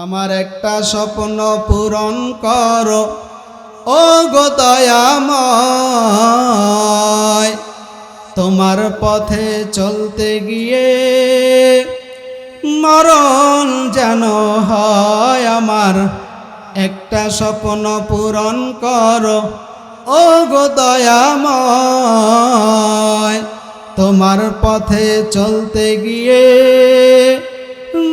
আমার একটা স্বপ্ন পূরণ করো ও গো দয়াময়। তোমার পথে চলতে গিয়ে মরণ যেন হয় আমার। একটা স্বপ্ন পূরণ করো ও গো দয়াময়। তোমার পথে চলতে গিয়ে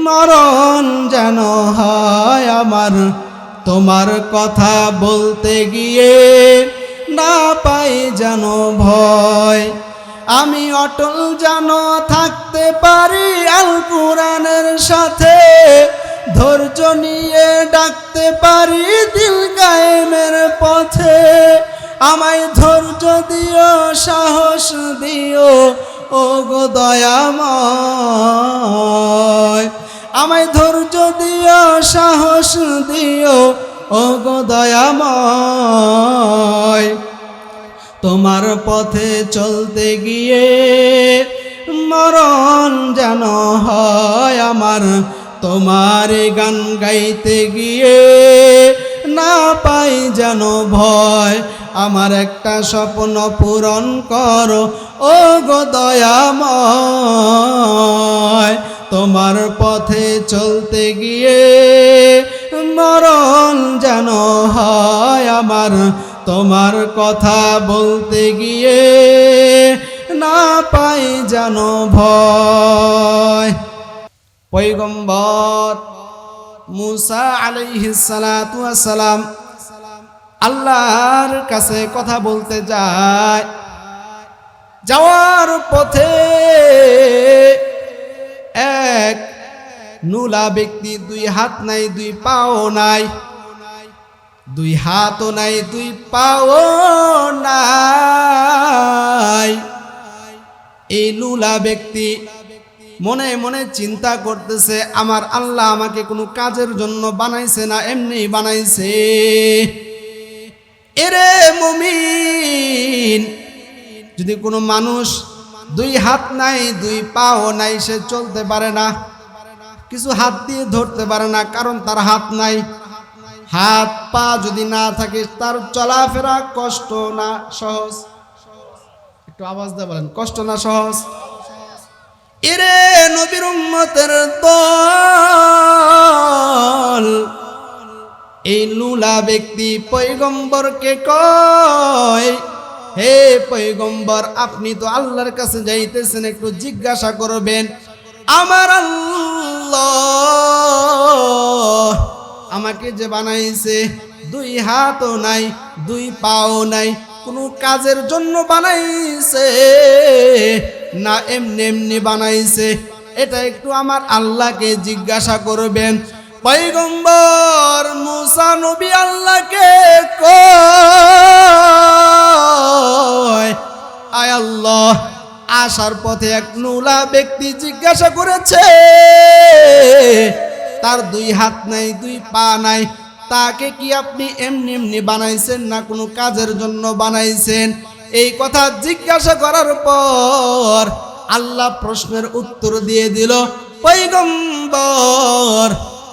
মরণ যেন হয় আমার। তোমার কথা বলতে গিয়ে না পাই যেন ভয়। আমি অটল যেন থাকতে পারি আল কুরআনের সাথে। ধৈর্য নিয়ে ডাকতে পারি দিল কায়েমের পথে। আমায় ধৈর্য দিও, সাহস দিও ও গো দয়াময়। আমায় ধৈর্য দিও, সাহস দিও ও গো দয়াময়। তোমার পথে চলতে গিয়ে মরণ যেন হয় আমার। তোমার গান গাইতে গিয়ে না পাই যেন ভয়। আমার একটা স্বপ্ন পূরণ করো ও গো দয়াময়। তোমার পথে চলতে গিয়ে মরণ যেন হয় আমার। তোমার কথা বলতে গিয়ে না পাই যেন ভয়। পয়গম্বর মুসা আলাইহিস সালাতু ওয়াস সালাম আল্লাহর কাছে কথা বলতে যায়। যাওয়ার পথে এক নুলা ব্যক্তি, দুই হাত নাই, দুই পাও নাই, দুই হাতও নাই, দুই পাও নাই। এই লুলা ব্যক্তি মনে মনে চিন্তা করতেছে, আমার আল্লাহ আমাকে কোনো কাজের জন্য বানাইছে না এমনি বানাইছে। এরে মুমিন, যদি কোনো মানুষ দুই হাত নাই, দুই পাও নাই, সে চলতে পারে না, কিছু হাত দিয়ে ধরতে পারে না, কারণ তার হাত নাই। হাত পা যদি না থাকে তার চলাফেরা কষ্ট না সহজ? একটু আওয়াজ দিয়ে বলেন, কষ্ট না সহজ? এরে নবীর উম্মতের দল, এই লুলা ব্যক্তি পয়গম্বরকে কয়, হে পয়গম্বর, আপনি তো আল্লাহর কাছে যাইতেছেন, একটু জিজ্ঞাসা করবেন আমার আল্লাহ আমাকে যে বানাইছে, দুই হাতও নাই, দুই পাও নাই, কোনো কাজের জন্য বানাইছে না এমনি এমনি বানাইছে, এটা একটু আমার আল্লাহকে জিজ্ঞাসা করবেন। পয়গম্বর মুসা নবী আল্লাহকে কয়, আয় আল্লাহ, আসার পথে এক নুলা ব্যক্তি জিজ্ঞাসা করেছে, তার দুই হাত নাই, দুই পা নাই, তাকে কি আপনি এমনি এমনি বানাইছেন না কোনো কাজের জন্য বানাইছেন? এই কথা জিজ্ঞাসা করার পর আল্লাহ প্রশ্নের উত্তর দিয়ে দিল, পয়গম্বর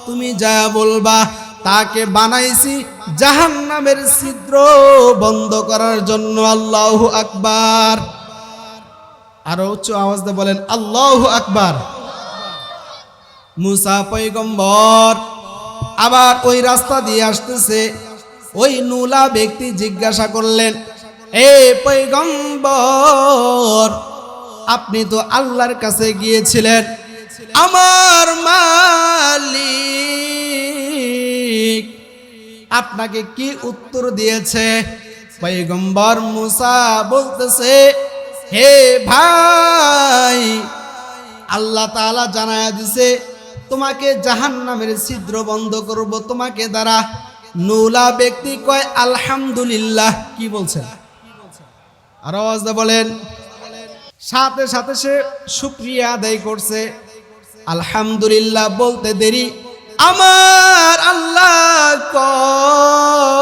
তুমি যা বলবা, তাকে বানাইছি জাহান্নামের ছিদ্র বন্ধ করার জন্য। আল্লাহু আকবার। আরো উচ্চ আওয়াজ দিয়ে বলেন আল্লাহু আকবার। মুসা পয়গম্বর আবার ওই রাস্তা দিয়ে আসতেছে, ওই নুলা ব্যক্তি জিজ্ঞাসা করলেন, এ পয়গম্বর, আপনি তো আল্লাহর কাছে গিয়েছিলেন, আমার মালিক আপনাকে কি উত্তর দিয়েছে? পয়গম্বর মুসা বলতেছে, হে ভাই, আল্লাহ তাআলা জানায়া দিছে তোমাকে জাহান্নামের ছিদ্র বন্ধ করব তোমাকে দ্বারা। নুলা ব্যক্তি কয় আলহামদুলিল্লাহ। কি বলছেন? আর আওয়াজ দিয়ে বলেন। সাথে সাথে সে শুকরিয়া আদায় করছে। আলহামদুলিল্লাহ বলতে দেরি আমার আল্লাহ কয়,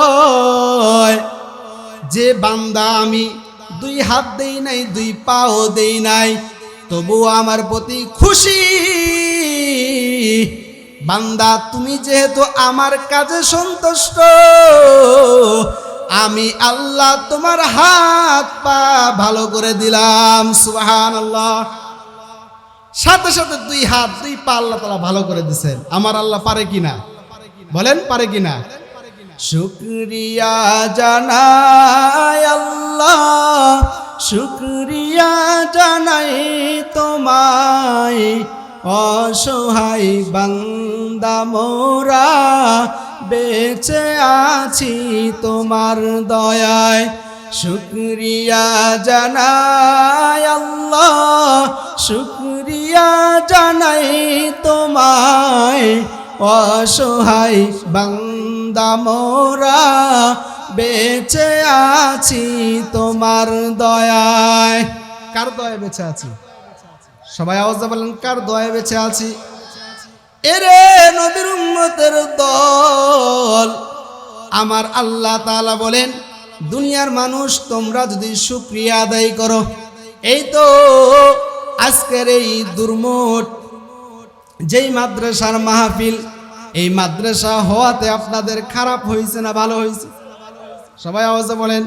যে বান্দা আমি দুই হাত দেই নাই, দুই পাও দেই নাই, তবু আমার প্রতি খুশি, বান্দা তুমি যেহেতু আমার কাজে সন্তুষ্ট, আমি আল্লাহ তোমার হাত পা ভালো করে দিলাম। সুবহানাল্লাহ। সাথে সাথে দুই হাত দুই পা আল্লাহ তাআলা ভালো করে দিয়েছেন। আমার আল্লাহ পারে কিনা বলেন, পারে কিনা? শুকরিয়া জানাই আল্লাহ, শুকরিয়া জানাই তোমায়, অসহায় বান্দা মোরা বেঁচে আছি তোমার দয়ায়। শুকরিয়া জানাই আল্লাহ, শুকরিয়া জানাই তোমায়, অসহায় বান্দা মোরা বেঁচে আছি তোমার দয়ায়। কার দয়ায় বেঁচে আছি? সবাই আওয়াজ বলেন, কার দয়ায় বেঁচে আছি? এরে নবীর উম্মতের দল, আমার আল্লাহ তাআলা বলেন, দুনিয়ার মানুষ তোমরা যদি শুকরিয়া আদায় করো, এই তো আজকের এই দুর্মূট যেই মাদ্রাসার মাহফিল, এই মাদ্রাসা হওয়াতে আপনাদের খারাপ হয়েছে না ভালো হয়েছে? সবাই আওয়াজে বলেন,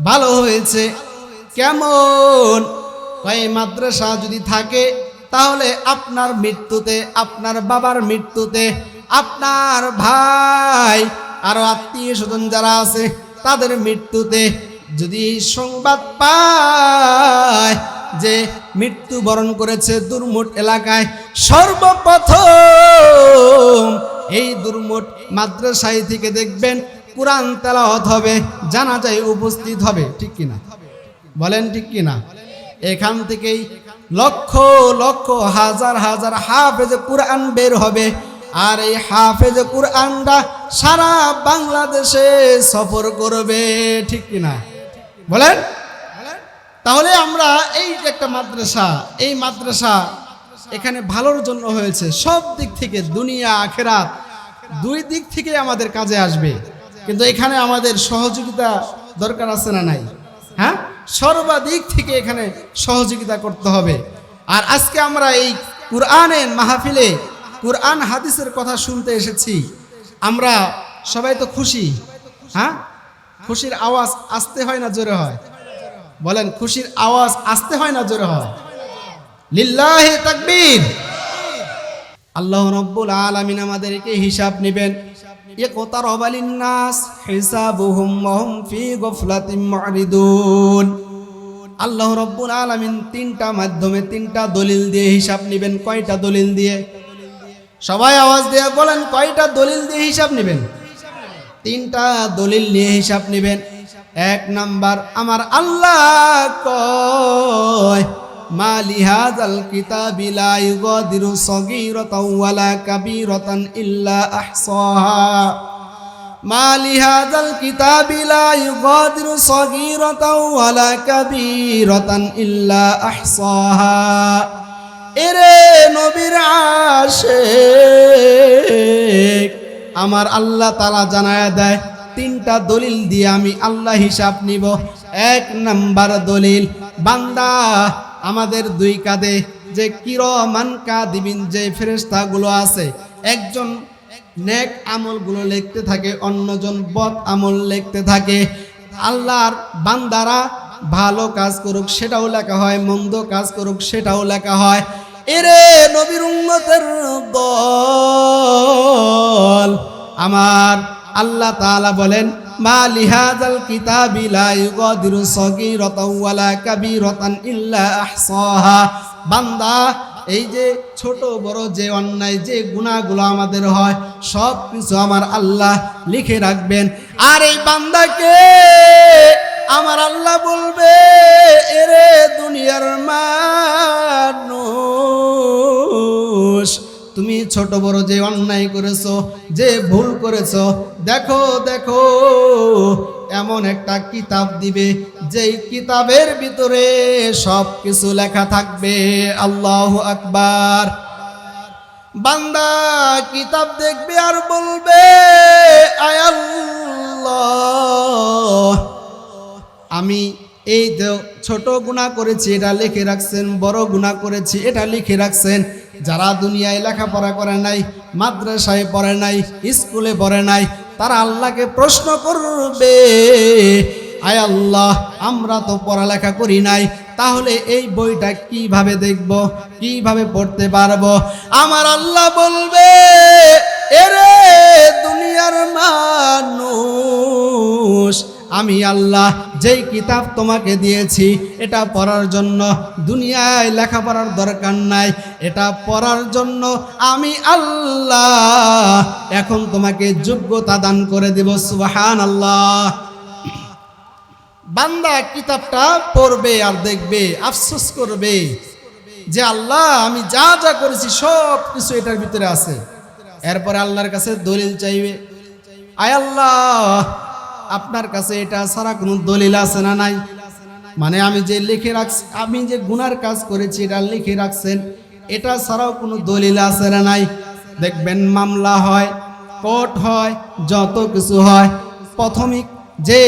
ভালো হয়েছে। কেমন? এই মাদ্রাসা যদি থাকে তাহলে আপনার মৃত্যুতে, আপনার বাবার মৃত্যুতে, আপনার ভাই আরো আত্মীয় স্বজন যারা আছে তাদের মৃত্যুতে যদি সংবাদ পায় যে মৃত্যুবরণ করেছে দুর্মুট এলাকায়, সর্বপ্রথম এই দুর্মুট মাদ্রাসায় থেকে দেখবেন কুরআন তেলাওয়াত হবে, জানাজায় উপস্থিত হবে। ঠিক কিনা বলেন, ঠিক কিনা? এখান থেকেই লক্ষ লক্ষ হাজার হাজার হাফেজে কুরআন বের হবে, আর এই হাফেজে কুরআনরা সারা বাংলাদেশে সফর করবে। ঠিক কিনা বলেন? তাহলে আমরা এই যে একটা মাদ্রাসা, এই মাদ্রাসা এখানে ভালোর জন্য হয়েছে, সব দিক থেকে দুনিয়া আখিরাত দুই দিক থেকে আমাদের কাজে আসবে। কিন্তু এখানে আমাদের সহযোগিতা দরকার আছে না নাই? হ্যাঁ, সর্বাধিক থেকে এখানে সহযোগিতা করতে হবে। আর আজকে আমরা এই কুরআনের মাহফিলে কুরআন হাদিসের কথা শুনতে এসেছি, আমরা সবাই তো খুশি। হ্যাঁ, খুশির আওয়াজ আসতে হয় না জোরে হয়? বলেন, খুশির আওয়াজ আসতে হয় না জোরে হয়? লিল্লাহি তাকবীর। আল্লাহ রাব্বুল আলামিন আমাদেরকে হিসাব নেবেন। ইকতারাবা লিন-নাস হিসাবুহুম ওয়া হুম ফি গাফলাতিন মু'রিদুন। আল্লাহ রাব্বুল আলামিন তিনটা মাধ্যমে, তিনটা দলিল দিয়ে হিসাব নেবেন। কয়টা দলিল দিয়ে? সবাই আওয়াজ দিয়ে বলেন, কয়টা দলিল দিয়ে হিসাব নেবেন? তিনটা দলিল নিয়ে হিসাব নেবেন। এক নাম্বার, আমার আল্লাহ কয়, মা লিহাযাল কিতাবি লা ইউগাদিরু সগীরাতাও ওয়ালা কাবীরাতান ইল্লা আহসাহা। মা লিহাযাল কিতাবি লা ইউগাদিরু সগীরাতাও ওয়ালা কাবীরাতান ইল্লা আহসাহা। এরে নবীর আশিক, আমার আল্লাহ তাআলা জানায়া দেয় তিনটা দলিল দিয়ে আমি আল্লাহ হিসাব নিব। এক নাম্বার দলিল, বান্দা আমাদের দুই কাঁধে যে কিরমান কাদিবিন যে ফেরেশতাগুলো আছে, একজন নেক আমলগুলো লিখতে থাকে, অন্যজন বদ আমল লিখতে থাকে। আল্লাহর বান্দারা ভালো কাজ করুক সেটাও লেখা হয়, মন্দ কাজ করুক সেটাও লেখা হয়। এরে নবীর উম্মতের দল, আমার আল্লাহ তাআলা বলেন, মা লিহাযাল কিতাবি লা ইউগাদিরু সগীরাতাও ওয়ালা কাবীরাতান ইল্লা আহসাহা। বান্দা, এই যে ছোট বড় যে অন্যায় যে গুনাহগুলো আমাদের হয় সব কিছু আমার আল্লাহ লিখে রাখবেন। আর এই বান্দাকে আমার আল্লাহ বলবে, এরে দুনিয়ার মানুষ, তুমি ছোট বড় যে অন্যায় করেছো, যে ভুল করেছো, দেখো দেখো এমন একটা কিতাব দিবে, যেই কিতাবের ভিতরে সব কিছু লেখা থাকবে। আল্লাহু আকবার। বান্দা কিতাব দেখবে আর বলবে, আয় আল্লাহ, আমি এই ছোট গুনাহ করেছি এটা লিখে রাখছেন, বড় গুনাহ করেছি এটা লিখে রাখছেন, যারা দুনিয়ায় লেখাপড়া করে নাই, মাদ্রাসায় পড়ে নাই, স্কুলে পড়ে নাই, তারা আল্লাহকে প্রশ্ন করবে, আয় আল্লাহ, আমরা তো পড়ালেখা করি নাই, তাহলে এই বইটা কিভাবে দেখব, কিভাবে পড়তে পারবো? আমার আল্লাহ বলবে, এরে দুনিয়ার মানুষ, আমি আল্লাহ যেই কিতাব তোমাকে দিয়েছি এটা পড়ার জন্য দুনিয়ায় লেখাপড়ার দরকার নাই, এটা পড়ার জন্য আমি আল্লাহ এখন তোমাকে যোগ্যতা দান করে দেব। সুবহানাল্লাহ। বান্দা কিতাবটা পড়বে আর দেখবে, আফসোস করবে যে আল্লাহ আমি যা যা করেছি সব কিছু এটার ভিতরে আছে। এরপরে আল্লাহর কাছে দলিল চাইবে, আয় আল্লাহ, আপনার কাছে এটা ছাড়া কোনো দলিল আছে না নাই? মানে আমি যে লিখে রাখছি, আমি যে গুনার কাজ করেছি এটা লিখে রাখছেন, এটা ছাড়াও কোনো দলিল আছে না নাই? দেখবেন মামলা হয়, কোর্ট হয়, যত কিছু হয়, প্রাথমিক যে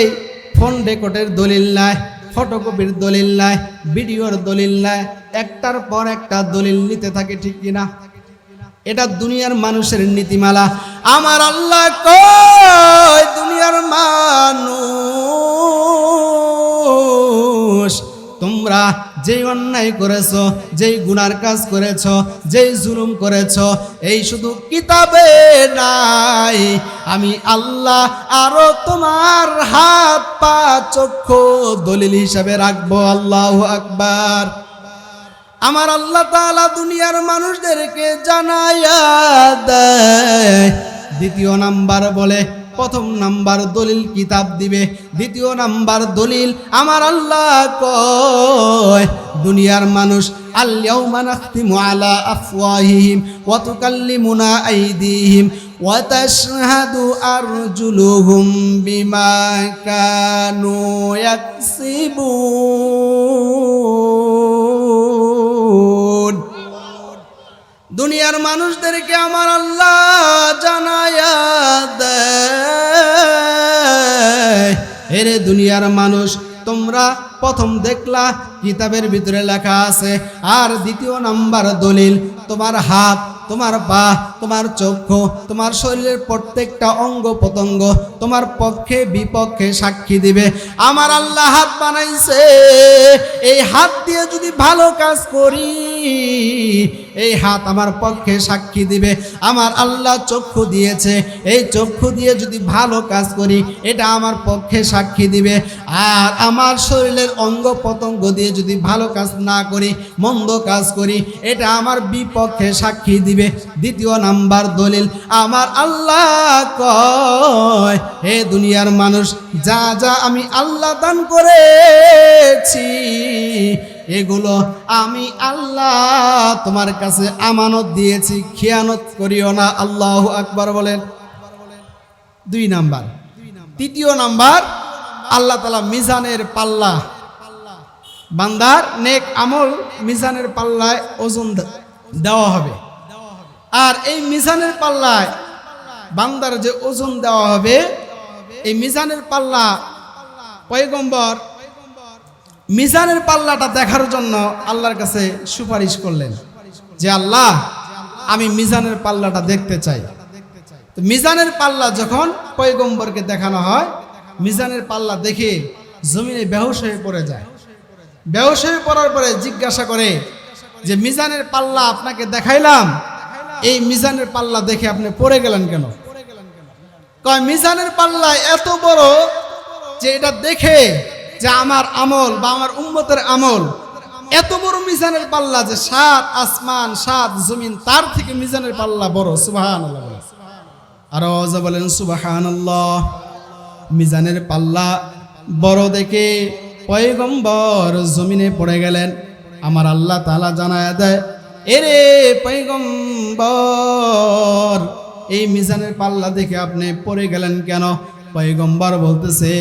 ফোন রেকর্ডের দলিল নাই, ফটোকপির দলিল নাই, ভিডিওর দলিল নাই, একটার পর একটা দলিল নিতে থাকে, ঠিক কিনা? এটা দুনিয়ার মানুষের নীতিমালা। আমার আল্লাহ কয়, দুনিয়ার মানুষ, তোমরা যেই অন্যায় করেছো, যেই গুনার কাজ করেছো, যেই জুলুম করেছো, এই শুধু কিতাবে নাই, আমি আল্লাহ আরো তোমার হাত পা চক্ষু দলিল হিসাবে রাখবো। আল্লাহু আকবার। আমার আল্লাহ তাআলা দুনিয়ার মানুষদেরকে জানায়া দেয়। দ্বিতীয় নাম্বার বলে, প্রথম নাম্বার দলিল কিতাব দিবে, দ্বিতীয় নাম্বার দলিল আমার আল্লাহ কয়, দুনিয়ার মানুষ, আল-ইয়াউমা নাখতিমু আলা আফওয়াহিহিম ওয়া তুকাল্লিমুনা আইদিহিম ওয়া তাশহাদু আরজুলুহুম বিমা কানু ইয়াকসিবুন। দুনিয়ার মানুষদেরকে আমার আল্লাহ জানায়া দেয়, এরে দুনিয়ার মানুষ, তোমরা প্রথম দেখলা কিতাবের ভিতরে লেখা আছে, আর দ্বিতীয় নাম্বার দলিল তোমার হাত, তোমার পা, তোমার চক্ষু, তোমার শরীরের প্রত্যেকটা অঙ্গ প্রত্যঙ্গ তোমার পক্ষে বিপক্ষে সাক্ষী দিবে। আমার আল্লাহ হাত বানাইছে, এই হাত দিয়ে যদি ভালো কাজ করি এই হাত আমার পক্ষে সাক্ষী দিবে। আমার আল্লাহ চক্ষু দিয়েছে, এই চক্ষু দিয়ে যদি ভালো কাজ করি এটা আমার পক্ষে সাক্ষী দিবে। আর আমার শরীরের অঙ্গ প্রত্যঙ্গ দিয়ে যদি ভালো কাজ না করি, মন্দ কাজ করি, এটা আমার বিপক্ষে সাক্ষী দিবে। দ্বিতীয় নাম্বার দলিল আমার আল্লাহ কয়, হে দুনিয়ার মানুষ, যা যা আমি আল্লাহ দান করেছি এগুলো আমি আল্লাহ তোমার কাছে আমানত দিয়েছি, খেয়ানত করিও না। আল্লাহু আকবার বলেন। দুই নাম্বার। তৃতীয় নাম্বার, আল্লাহ তাআলা মিজানের পাল্লা, বান্দার নেক আমল মিজানের পাল্লায় ওজন দেওয়া হবে। আর এই মিজানের পাল্লায় বান্দার যে ওজন দেওয়া হবে, এই মিজানের পাল্লা, পয়গম্বর মিজানের পাল্লাটা দেখার জন্য আল্লাহর কাছে সুপারিশ করলেন যে আল্লাহ, আমি মিজানের পাল্লাটা দেখতে চাই। তো মিজানের পাল্লা যখন পয়গম্বরকে দেখানো হয়, মিজানের পাল্লা দেখে জমিনে বেহুশ হয়ে পড়ে যায়। বেহুশ হয়ে পড়ার পরে জিজ্ঞাসা করে যে মিজানের পাল্লা আপনাকে দেখাইলাম, এই মিজানের পাল্লা দেখে আপনি পড়ে গেলেন কেন? কয়, মিজানের পাল্লা এত বড় যে এটা দেখে যে আমার আমল বা আমার উম্মতের আমল, এত বড় মিজানের পাল্লা যে 7 আসমান 7 জমিন তার থেকে মিজানের পাল্লা বড়। সুবহানাল্লাহ। আরো বলেন সুবহানাল্লাহ। মিজানের পাল্লা বড় দেখে পয়গম্বর জমিনে পড়ে গেলেন। আমার আল্লাহ তাআলা জানায়া দেয়, এরে পয়গম্বর, এই মিজানের পাল্লা দেখে আপনি পড়ে গেলেন কেন? পয়গম্বর বলতেছে,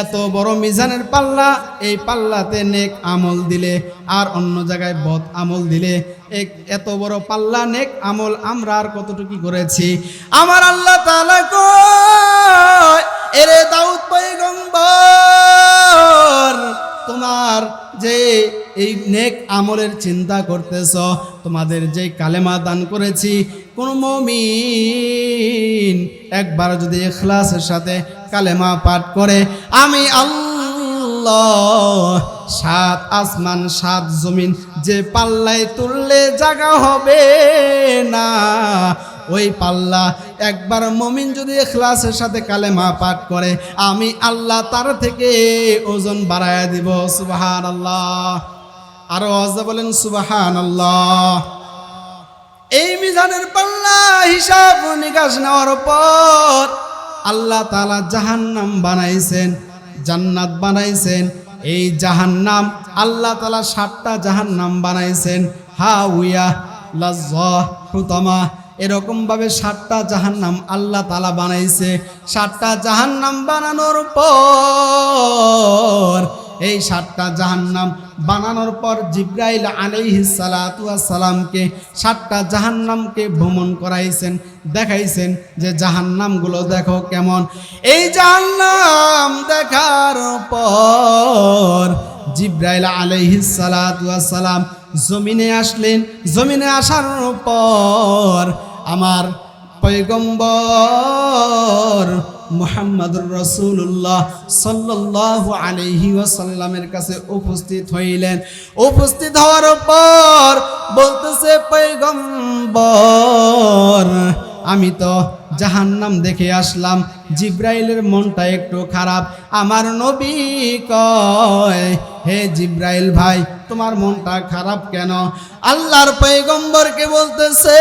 এত বড় মিজানের পাল্লা, এই পাল্লাতে নেক আমল দিলে আর অন্য জায়গায় বদ আমল দিলে, এত বড় পাল্লা নেক আমল আমরা আর কতটুকু করেছি? আমার আল্লাহ তাআলা কয়, এরে দাউদ পয়গম্বর, তোমার যে এই নেক আমলের চিন্তা করতেছ, তোমাদের যে কালেমা দান করেছি কোন মুমিন একবার যদি ইখলাসের সাথে কালেমা পাঠ করে, আমি আল্লাহ 7 আসমান 7 জমিন যে পাল্লায় তুললে জায়গা হবে না, ওই পাল্লা একবার মুমিন যদি ইখলাসের সাথে কালেমা পাঠ করে, আমি আল্লাহ তার থেকে ওজন বাড়ায়া দিব। সুবহানাল্লাহ। আরো আওয়াজে বলেন সুবহানাল্লাহ। এই মিজানের পাল্লা হিসাব নিকাশ নেওয়ার পর আল্লাহ তাআলা জাহান্নাম বানাইছেন, জান্নাত বানাইছেন। এই জাহান্নাম আল্লাহ তাআলা 7টা জাহান্নাম বানাইছেন, হাউয়া, লাজ্জা, হুতামা, এরকম ভাবে 7টা জাহান্নাম আল্লাহ তাআলা বানাইছে। 7টা জাহান্নাম বানানোর পর, এই 7টা জাহান্নাম বানানোর পর জিব্রাইল আলাইহিস সালাতু ওয়াস সালামকে 7টা জাহান্নামকে ভ্রমণ করাইছেন, দেখাইছেন যে জাহান্নামগুলো দেখো কেমন। এই জাহান্নাম দেখার পর জিব্রাইল আলাইহিস সালাতু ওয়াস সালাম জমিনে আসলেন। জমিনে আসার পর আমার পয়গম্বর মুহাম্মদুর রাসূলুল্লাহ সাল্লাল্লাহু আলাইহি ওয়াসাল্লামের কাছে উপস্থিত হইলেন। উপস্থিত হওয়ার পর বলতেছে, পয়গম্বর আমি তো জাহান্নাম দেখে আসলাম, জিব্রাইলের মনটা একটু খারাপ। আমার নবী কয়, হে জিব্রাইল ভাই তোমার মনটা খারাপ কেন? আল্লাহর পয়গম্বরকে বলতেছে,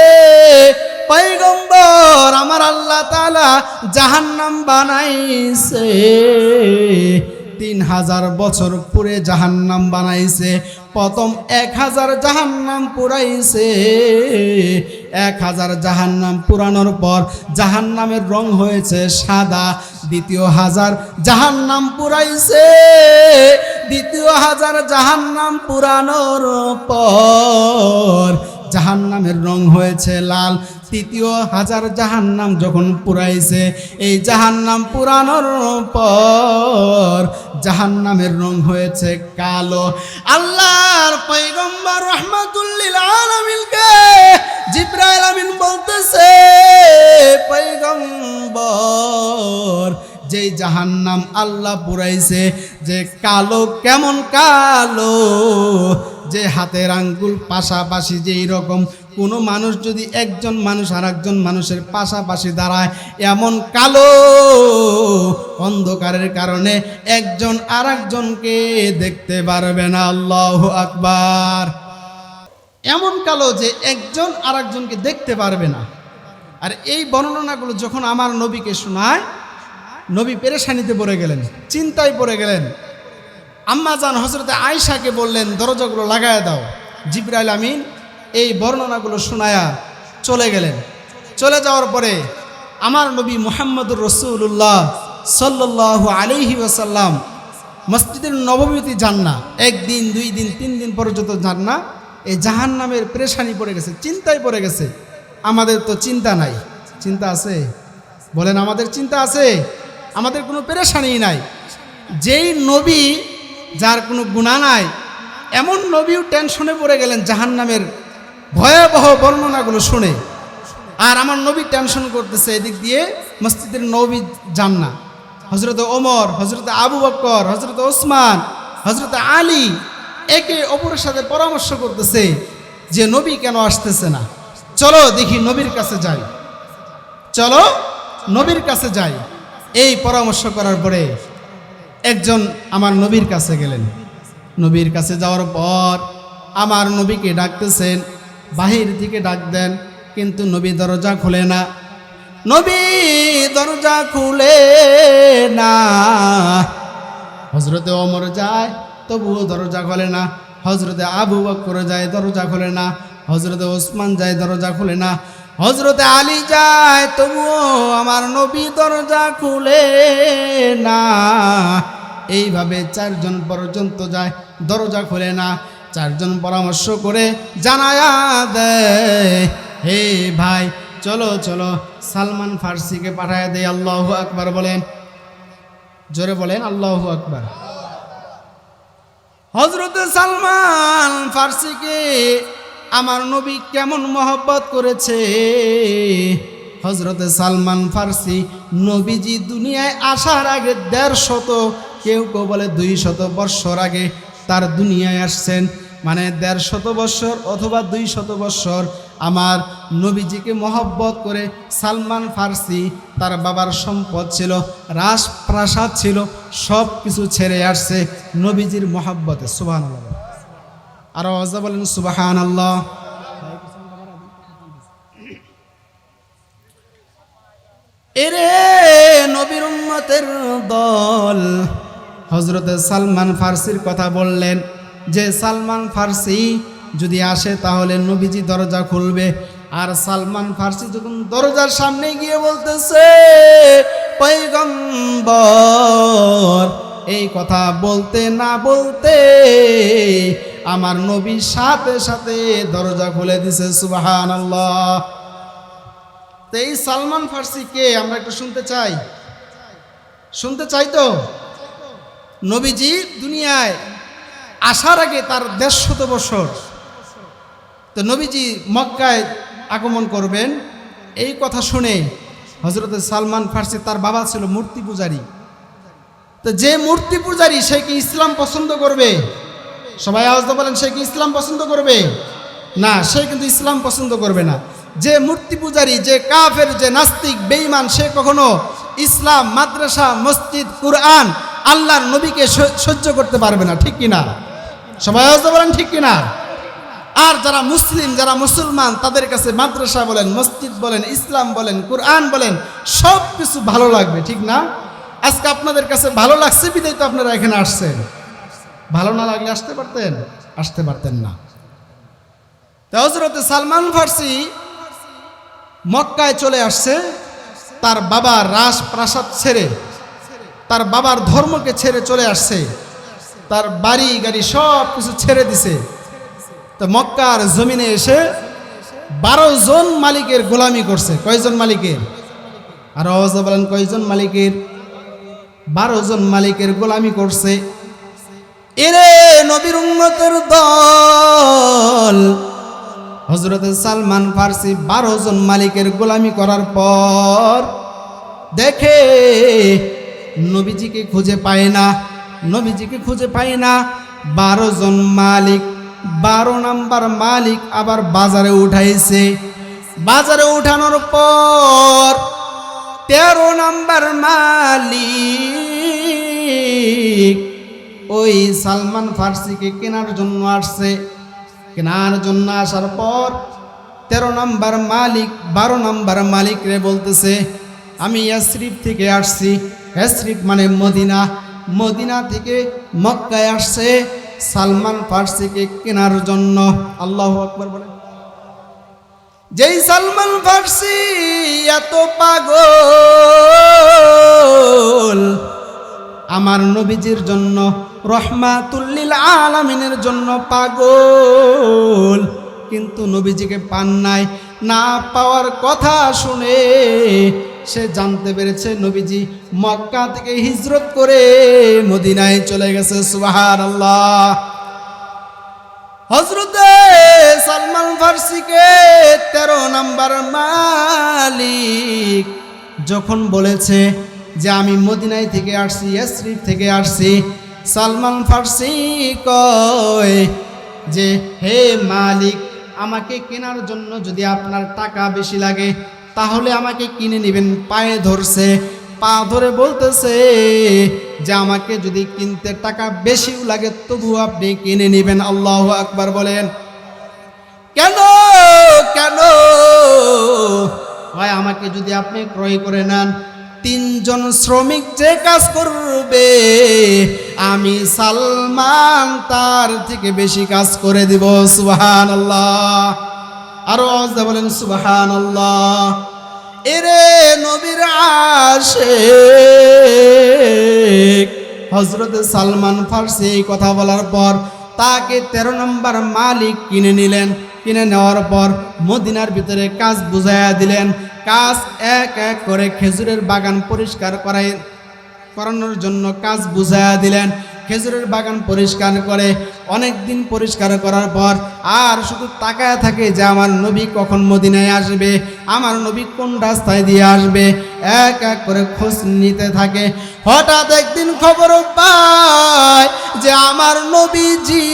পয়গম্বর আমার আল্লাহ তাআলা জাহান্নাম বানাইছে, 3000 বছর পুরে জাহান্নাম বানাইছে। প্রথম 1000 জাহান্নাম পুরাইছে। 1000 জাহান্নাম পুরানোর পর জাহান্নামের রং হয়েছে সাদা। দ্বিতীয় 1000 জাহান্নাম পুরাইছে। দ্বিতীয় 1000 জাহান্নাম পুরানোর পর জাহান্নামের রং হয়েছে লাল। তৃতীয় 1000 জাহান্নাম যখন পুরাইছে, এই জাহান্নাম পুরানোর পর জাহান্নামের রং হয়েছে কালো। আল্লাহর পয়গম্বর রাহমাতুল লিল আলামিনকে জিবরাইল আমিন বলতেছে, পয়গম্বর যেই জাহান্নাম আল্লাহ পুরাইছে, যে কালো, কেমন কালো, যে হাতের আঙ্গুল পাশাপাশি যেই রকম, কোনো মানুষ যদি একজন মানুষ আর একজন মানুষের পাশাপাশি দাঁড়ায়, এমন কালো, অন্ধকারের কারণে একজন আর একজনকে দেখতে পারবে না। আল্লাহু আকবার। এমন কালো যে একজন আর একজনকে দেখতে পারবে না। আর এই বর্ণনাগুলো যখন আমার নবীকে শোনায়, নবী পেরেশানিতে পড়ে গেলেন, চিন্তায় পড়ে গেলেন। আম্মা জান হযরতে আয়েশাকে বললেন, দরজাগুলো লাগায় দাও। জিবরাইল আমিন এই বর্ণনাগুলো শোনায়া চলে গেলেন। চলে যাওয়ার পরে আমার নবী মুহাম্মদুর রাসূলুল্লাহ সাল্লাল্লাহু আলাইহি ওয়াসাল্লাম মসজিদের নববীতে যান না। 1 দিন 2 দিন 3 দিন পর্যন্ত যান না। এই জাহান্নামের পেরেশানি পড়ে গেছে, চিন্তায় পড়ে গেছে। আমাদের তো চিন্তা নাই, চিন্তা আছে? বলেন, আমাদের চিন্তা আছে? আমাদের কোনো পেরেশানি নাই। যেই নবী যার কোনো গুনাহ নাই, এমন নবীও টেনশনে পড়ে গেলেন জাহান্নামের ভয়াবহ বর্ণনাগুলো শুনে। আর আমার নবী টেনশন করতেছে, এদিক দিয়ে মসজিদের নবী যান না। হযরত ওমর, হযরত আবু বকর, হযরত ওসমান, হযরত আলী একে অপরের সাথে পরামর্শ করতেছে যে নবী কেন আসতেছে না, চলো দেখি নবীর কাছে যাই, চলো নবীর কাছে যাই। এই পরামর্শ করার পরে একজন আমার নবীর কাছে গেলেন। নবীর কাছে যাওয়ার পর আমার নবীকে ডাকতেছেন, বাহির থেকে ডাক দেন, কিন্তু নবী দরজা খুলে না। নবী দরজা খুলে না। হযরতে ওমর যায়, তবুও দরজা খোলে না। হযরতে আবু বকর যায়, দরজা খোলে না। হযরতে ওসমান যায়, দরজা খুলে না। হযরতে আলী যায়, তবুও আমার নবী দরজা খুলে না। এইভাবে 4 জন পর্যন্ত যায়, দরজা খুলে না। 4 জন পরামর্শ করে জানায়া দেয়, হে ভাই চলো চলো সালমান ফার্সিকে পাঠায় দেয়। আল্লাহু আকবার বলেন, জোরে বলেন আল্লাহু আকবার। হযরতে সালমান ফার্সিকে আমার নবী কেমন মহব্বত করেছে। হযরতে সালমান ফার্সি নবীজি দুনিয়ায় আসার আগে 150, কেউ কেউ বলে 200 বৎসর আগে তার দুনিয়ায় আসছেন। মানে 150 বৎসর অথবা 200 বৎসর আমার নবীজিকে মহব্বত করে সালমান ফার্সি তার বাবার সম্পদ ছিল, রাজপ্রাসাদ ছিল, সব কিছু ছেড়ে আসছে নবীজির মহব্বতে। সুবহানাল্লাহ। আর আওয়াজ বলেন সুবহানাল্লাহ। এরে নবীর উম্মতের দল হযরতে সালমান ফার্সির কথা বললেন যে সালমান ফার্সি যদি আসে তাহলে নবীজি দরজা খুলবে। আর সালমান ফার্সি যখন দরজার সামনে গিয়ে বলতেছে পয়গম্বর, এই কথা বলতে না বলতে আমার নবী সাথে সাথে দরজা খুলে দিছে। সুবহানাল্লাহ। তো এই সালমান ফার্সিকে আমরা একটু শুনতে চাই তো। নবীজি দুনিয়ায় আসার আগে তার 150 বছর, তো নবীজি মক্কায় আগমন করবেন এই কথা শুনে হযরতে সালমান ফার্সি, তার বাবা ছিল মূর্তি পূজারী, তো যে মূর্তি পূজারী সে কি ইসলাম পছন্দ করবে? সবাই আওয়াজ দিয়ে বলেন, সে কি ইসলাম পছন্দ করবে? না, সে কিন্তু ইসলাম পছন্দ করবে না। যে মূর্তি পূজারী, যে কাফের, যে নাস্তিক, বেঈমান, সে কখনো ইসলাম, মাদ্রাসা, মসজিদ, কুরআন, আল্লাহর নবীকে সহ্য করতে পারবে না। ঠিক কিনা? সবাই আওয়াজ দিয়ে বলেন ঠিক কিনা? আর যারা মুসলিম, যারা মুসলমান, তাদের কাছে মাদ্রাসা বলেন, মসজিদ বলেন, ইসলাম বলেন, কুরআন বলেন, সব কিছু ভালো লাগবে। ঠিক না? আজকে আপনাদের কাছে ভালো লাগছে বিধায় তো আপনারা এখানে আসছেন। ভালো না লাগলে আসতে পারতেন না। তো হযরতে সালমান ফার্সি মক্কায় চলে আসছে, তার বাবার রাজপ্রাসাদ ছেড়ে, তার বাবার ধর্মকে ছেড়ে চলে আসছে, তার বাড়ি গাড়ি সব কিছু ছেড়ে দিছে। তো মক্কার জমিনে এসে 12 জন মালিকের গোলামি করছে। কয়জন মালিকের? আর আওয়াজ বলেন কয়জন মালিকের? 12 জন মালিকের গোলামি করছে। এরে নবীর উম্মতের দল হযরতে সালমান ফার্সি 12 জন মালিকের গোলামি করার পর দেখে নবীজিকে খুঁজে পায় না। 12 জন মালিক, 12 নাম্বার মালিক আবার বাজারে উঠাইছে। বাজারে উঠানোর পর 13 নাম্বার মালিক ওই সালমান ফার্সিকে কেনার জন্য আসছে। কেনার জন্য আসার পর 13 নাম্বার মালিক 12 নাম্বার মালিক রে বলতেছে, আমি ইয়াসরিব থেকে আসছি। ইয়াসরিব মানে মদিনা, মদিনা থেকে মক্কায় আসছে সালমান ফার্সিকে কেনার জন্য। আল্লাহু আকবার বলেন। যেই সালমান ফার্সি এত পাগল, আমার নবীজির জন্য, রহমাতুল লিল আলামিনের জন্য পাগল, কিন্তু নবীজিকে পান নাই। না পাওয়ার কথা শুনে সে জানতে পেরেছে নবীজি মক্কা থেকে হিজরত করে মদিনায় চলে গেছে। সুবহানাল্লাহ। হযরতে সালমান ফার্সিকে 13 নাম্বার মালিক যখন বলেছে যে আমি মদিনায় থেকে আসছি, ইয়াসরিব থেকে আসছি, সালমান ফার্সি কয় যে হে মালিক, আমাকে কেনার জন্য যদি আপনার টাকা বেশি লাগে তাহলে আমাকে কিনে নেবেন। পায়ে ধরছে, পা ধরে বলতেছে যে আমাকে যদি কিনতে টাকা বেশিও লাগে তবু আপনি কিনে নেবেন। আল্লাহু আকবার বলেন। কেন কেন ভাই, আমাকে যদি আপনি ক্রয় করে নেন, 3 জন শ্রমিক যে কাজ করবে আমি সালমান তার থেকে বেশি কাজ করে দিব। সুবহানাল্লাহ। আরো আওয়াজ দিয়ে বলেন সুবহানাল্লাহ। এরে নবীর আশিক হযরত সালমান ফার্সি এই কথা বলার পর তাকে 13 নম্বর মালিক কিনে নিলেন। কিনে নেওয়ার পর মদিনার ভিতরে কাজ বুঝাইয়া দিলেন। কাজ এক এক করে খেজুরের বাগান পরিষ্কার করানোর জন্য কাজ বুঝাইয়া দিলেন। খেজুরের বাগান পরিষ্কার করে। অনেক দিন পরিষ্কার করার পর আর শুধু তাকায় থাকে যে আমার নবী কখন মদিনায় আসবে, আমার নবী কোন রাস্তায় দিয়ে আসবে, এক এক করে খোঁজ নিতে থাকে। হঠাৎ একদিন খবর পায় যে আমার নবীজি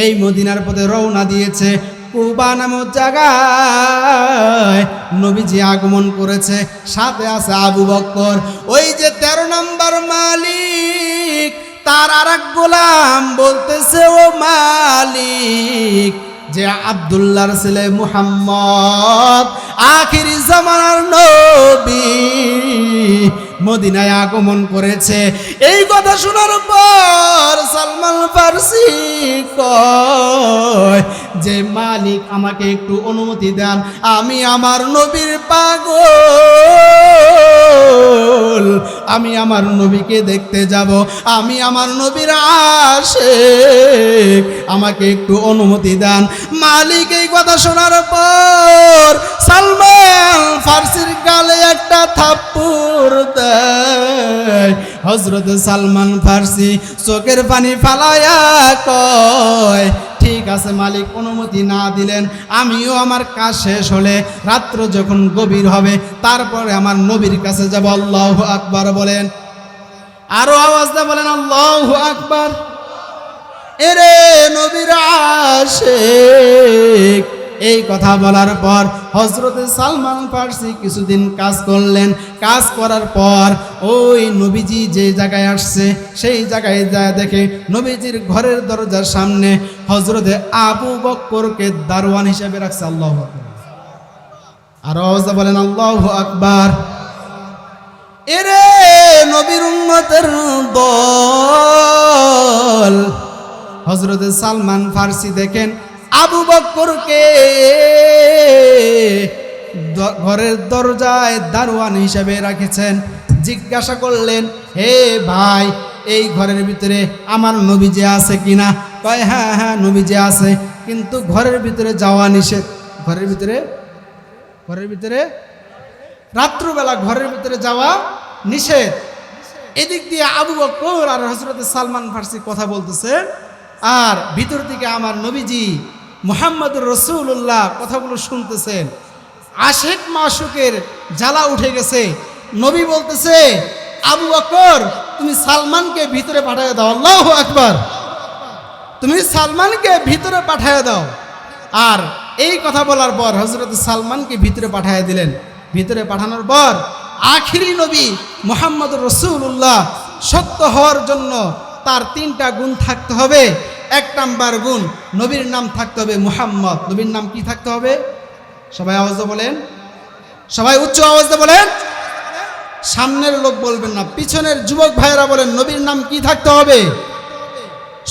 এই মদিনার পথে রওনা দিয়েছে। কুবা নামক জায়গায় নবীজি আগমন করেছে, সাথে আছে আবু বকর। ওই যে 13 নম্বর মালিক, তার আরেক গোলাম বলতেছে, ও মালিক, যে আব্দুল্লাহর ছেলে মুহাম্মদ আখিরি জামানার নবী মদিনায় আগমন করেছে। এই কথা শোনার পর সালমান ফারসি কয় যে মালিক আমাকে একটু অনুমতি দেন, আমি আমার নবীর পাগল, আমি আমার নবীকে দেখতে যাব, আমি আমার নবীর আশিক, আমাকে একটু অনুমতি দেন। মালিক এই কথা শোনার পর সালমান ফারসির গালে একটা থাপ্পড় দেয়। হযরত সালমান ফারসি চোখের পানি ফালায়া কয়, ঠিক আছে মালিক, অনুমতি না দিলেন আমিও আমার কাজ শেষ হলে রাত্র যখন গভীর হবে তারপরে আমার নবীর কাছে যাব। আল্লাহু আকবার বলেন, আরো আওয়াজ দিয়ে বলেন আল্লাহু আকবার। এরে নবীর আশিক। এই কথা বলার পর হযরত সালমান ফারসি কিছুদিন কাজ করলেন। কাজ করার পর ওই নবীজি যে জায়গায় আসছে সেই জায়গায় যায় দেখে নবীজির ঘরের দরজার সামনে হযরতে আবু বকরকে দারোয়ান হিসেবে রাখছে। আল্লাহু আকবার। আর আওয়াজ বলেন আল্লাহু আকবার। এরে নবীর উম্মতের দল, হযরতে সালমান ফারসি দেখেন আবু বকরকে ঘরের দরজায় দারোয়ান হিসেবে রাখেছেন। জিজ্ঞাসা করলেন, হে ভাই, এই ঘরের ভিতরে আমার নবীজি আছে কিনা? কয় হ্যাঁ হ্যাঁ নবীজি আছে, কিন্তু ঘরের ভিতরে যাওয়া নিষেধ। ঘরের ভিতরে রাত্রবেলা ঘরের ভিতরে যাওয়া নিষেধ। এদিক দিয়ে আবু বকর আর হযরত সালমান ফারসি কথা বলতেছে, আর ভিতর থেকে আমার নবীজি মুহাম্মদুর রাসূলুল্লাহ কথাগুলো শুনতেছেন। আশিক মাশুকের জ্বালা উঠে গেছে। নবী বলতেছে, আবু বকর তুমি সালমানকে ভিতরে পাঠিয়ে দাও। আল্লাহু আকবার। তুমি সালমানকে ভিতরে পাঠিয়ে দাও। আর এই কথা বলার পর হযরত সালমানকে ভিতরে পাঠিয়ে দিলেন। ভিতরে পাঠানোর পর আখিরি নবী মুহাম্মদুর রাসূলুল্লাহ সত্য হওয়ার জন্য তার 3টা গুণ থাকতে হবে। 1 নাম্বার গুণ, নবীর নাম থাকতে হবে মুহাম্মদ। নবীর নাম কি থাকতে হবে? সবাই আওয়াজে বলেন, সবাই উচ্চ আওয়াজে বলেন। সামনের লোক বলবেন না, পিছনের যুবক ভাইয়েরা বলেন, নবীর নাম কি থাকতে হবে?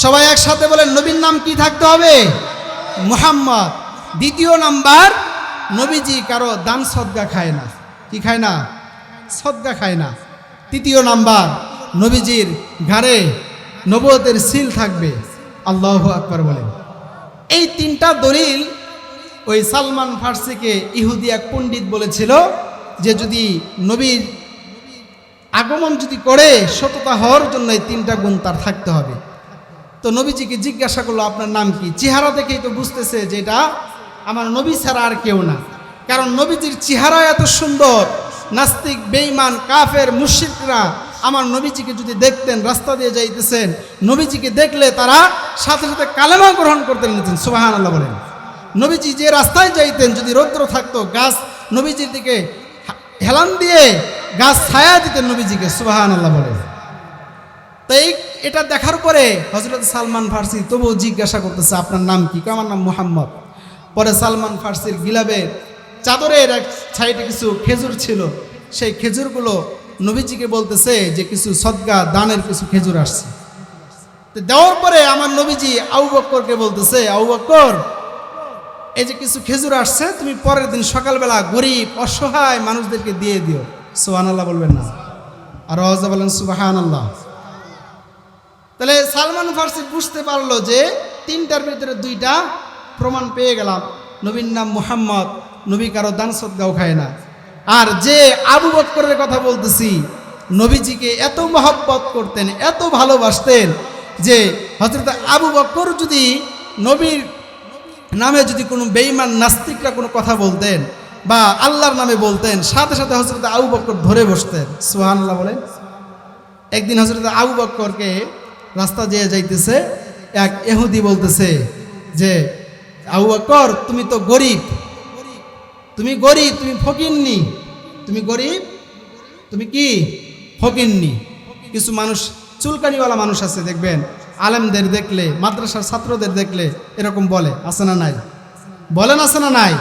সবাই একসাথে বলেন, নবীর নাম কি থাকতে হবে? মুহাম্মদ। 2 নাম্বার, নবীজি কারো দান সদকা খায় না। কি খায় না? সদকা খায় না। 3 নাম্বার, নবীজির ঘাড়ে নবুয়তের সিল থাকবে। আল্লাহু আকবার বলেন। এই 3টা দলিল ওই সালমান ফারসিকে ইহুদি এক পণ্ডিত বলেছিল যে যদি নবীর আগমন যদি করে সততা হওয়ার জন্য এই 3টা গুণ তার থাকতে হবে। তো নবীজিকে জিজ্ঞাসা করলো, আপনার নাম কি? চেহারা দেখেই তো বুঝতেছে যে এটা আমার নবী ছাড়া আর কেউ না। কারণ নবীজির চেহারা এত সুন্দর, নাস্তিক, বেঈমান, কাফের, মুশরিকরা আমার নবীজিকে যদি দেখতেন, রাস্তা দিয়ে যাইতেছেন, নবীজিকে দেখলে তারা সাথে সাথে কালেমা গ্রহণ করতে নিতেন। সুবহানাল্লাহ বলেন। নবীজি যে রাস্তায় যাইতেন, যদি রৌদ্র থাকতো, গাছ নবীজির দিকে হেলান দিয়ে গাছ ছায়া দিতেন নবীজিকে। সুবহানাল্লাহ বলেন। তাই এটা দেখার পরে হযরত সালমান ফারসি তবুও জিজ্ঞাসা করতেছে, আপনার নাম কি? আমার নাম মুহাম্মদ। পরে সালমান ফারসির গিলাবের চাদরের এক সাইডে কিছু খেজুর ছিল, সেই খেজুরগুলো নবীজিকে বলতেছে যে কিছু সদকা দানের কিছু খেজুর আসছে। তো দেওয়ার পরে আমার নবীজি আবু বকরকে বলতেছে, আবু বকর, এই যে কিছু খেজুর আসছে, তুমি পরের দিন সকালবেলা গরিব অসহায় মানুষদেরকে দিয়ে দিও। সুবহানাল্লাহ বলবেন না? আর আওয়াজে বলেন সুবহানাল্লাহ। তাহলে সালমান ফারসি বুঝতে পারলো যে 3টার ভিতরে 2টা প্রমাণ পেয়ে গেলাম। নবীর নাম মুহাম্মদ, নবী কারো দান সদকাও খায় না। আর যে আবু বকরের কথা বলতেছি, নবীজিকে এত মহব্বত করতেন, এত ভালোবাসতেন যে হযরত আবু বকর যদি নবীর নামে যদি কোনো বেঈমান নাস্তিকরা কোনো কথা বলতেন বা আল্লাহর নামে বলতেন, সাথে সাথে হযরত আবু বকর ধরে বসতেন। সুবহানাল্লাহ বলেন। একদিন হযরত আবু বকরকে রাস্তা দিয়ে যাইতেছে এক ইহুদি বলতেছে যে, আবু বকর তুমি তো গরিব, তুমি গরিব, তুমি ফকিন্নি, তুমি গরিব, তুমি কি ফকিন্নি। কিছু মানুষ চুলকানিওয়ালা মানুষ আছে দেখবেন, আলেমদের দেখলে, মাদ্রাসার ছাত্রদের দেখলে এরকম বলে, আছে না নাই? বলেন আছে না নাই?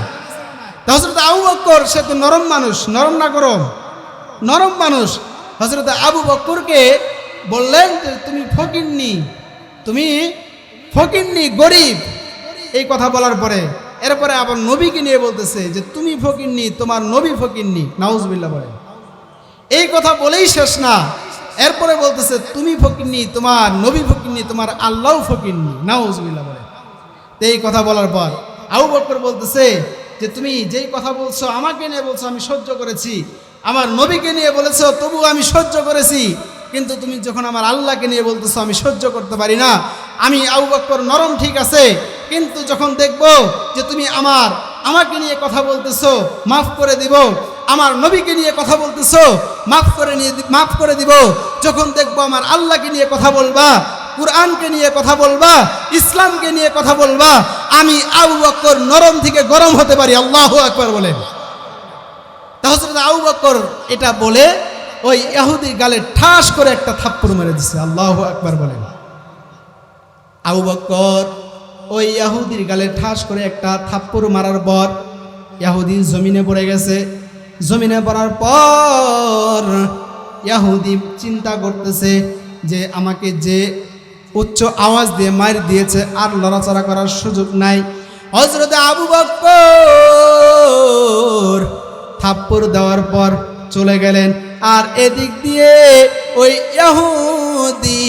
তা হযরত আবু বকর সে তো নরম মানুষ, নরম না গরম? নরম মানুষ। হযরত আবু বকরকে বললেন যে তুমি ফকিন্নি, তুমি ফকিন্নি, গরিব। এই কথা বলার পরে এরপরে আবার নবীকে নিয়ে বলতেছে যে তুমি ফকিন্নি, তোমার নবী ফকিন্নি। নাউজুবিল্লাহ বলেন। এই কথা বলেই শেষ না, এরপরে বলতেছে তুমি ফকিন্নি, তোমার নবী ফকিন্নি, তোমার আল্লাহ ফকিন্নি। নাউজুবিল্লাহ বলেন। তো এই কথা বলার পর আবু বকর বলতেছে যে তুমি যেই কথা বলছো আমাকে নিয়ে বলছো আমি সহ্য করেছি, আমার নবীকে নিয়ে বলেছো তবু আমি সহ্য করেছি, কিন্তু তুমি যখন আমার আল্লাহকে নিয়ে বলতেছো আমি সহ্য করতে পারি না। আমি আবু বকর নরম ঠিক আছে, কিন্তু যখন দেখব যে তুমি আমাকে নিয়ে কথা বলতেছো মাফ করে দিব, আমার নবীকে নিয়ে কথা বলতেছো মাফ করে দিব, যখন দেখবো আমার আল্লাহকে নিয়ে কথা বলবা, কুরআনকে নিয়ে কথা বলবা, ইসলামকে নিয়ে কথা বলবা, আমি আবু বকর নরম থেকে গরম হতে পারি। আল্লাহু আকবার বলেন। তা হযরত আবু বকর এটা বলে ওই ইহুদির গালে ঠাস করে একটা থাপ্পড় মেরে দিছে। আল্লাহু আকবার বলেন। আবু বকর ওই ইহুদির গালে ঠাস করে একটা থাপ্পড় মারার পর ইহুদি জমিনে পড়ে গেছে। জমিনে পড়ার পর ইহুদি চিন্তা করতেছে যে আমাকে যে উচ্চ আওয়াজ দিয়ে মার দিয়েছে আর লড়াচড়া করার সুযোগ নাই। হযরত আবু বকর থাপ্পড় দেওয়ার পর চলে গেলেন, আর এদিক দিয়ে ওই ইহুদি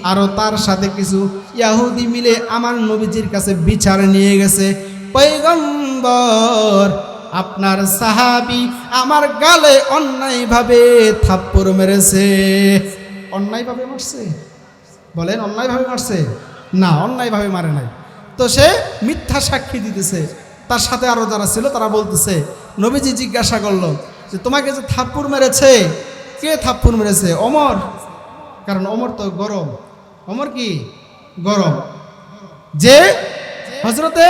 আরো তার সাথে কিছু ইহুদি মিলে আমার নবীজির কাছে বিচার নিয়ে গেছে। পয়গম্বর, আপনার সাহাবী আমার গালে অন্যায়ভাবে থাপ্পড় মেরেছে। অন্যায়ভাবে মারছে? বলেন অন্যায়ভাবে মারছে? না, অন্যায়ভাবে মারে নাই। তো সে মিথ্যা সাক্ষী দিতেছে। তার সাথে আরো যারা ছিল তারা বলতেছে, নবীজি জিজ্ঞাসা করলো যে তোমাকে যে থাপ্পড় মেরেছে, কে থাপ্পড় মেরেছে? ওমর। কারণ ওমর তো গরম। ওমর কি গরম? যে হযরতে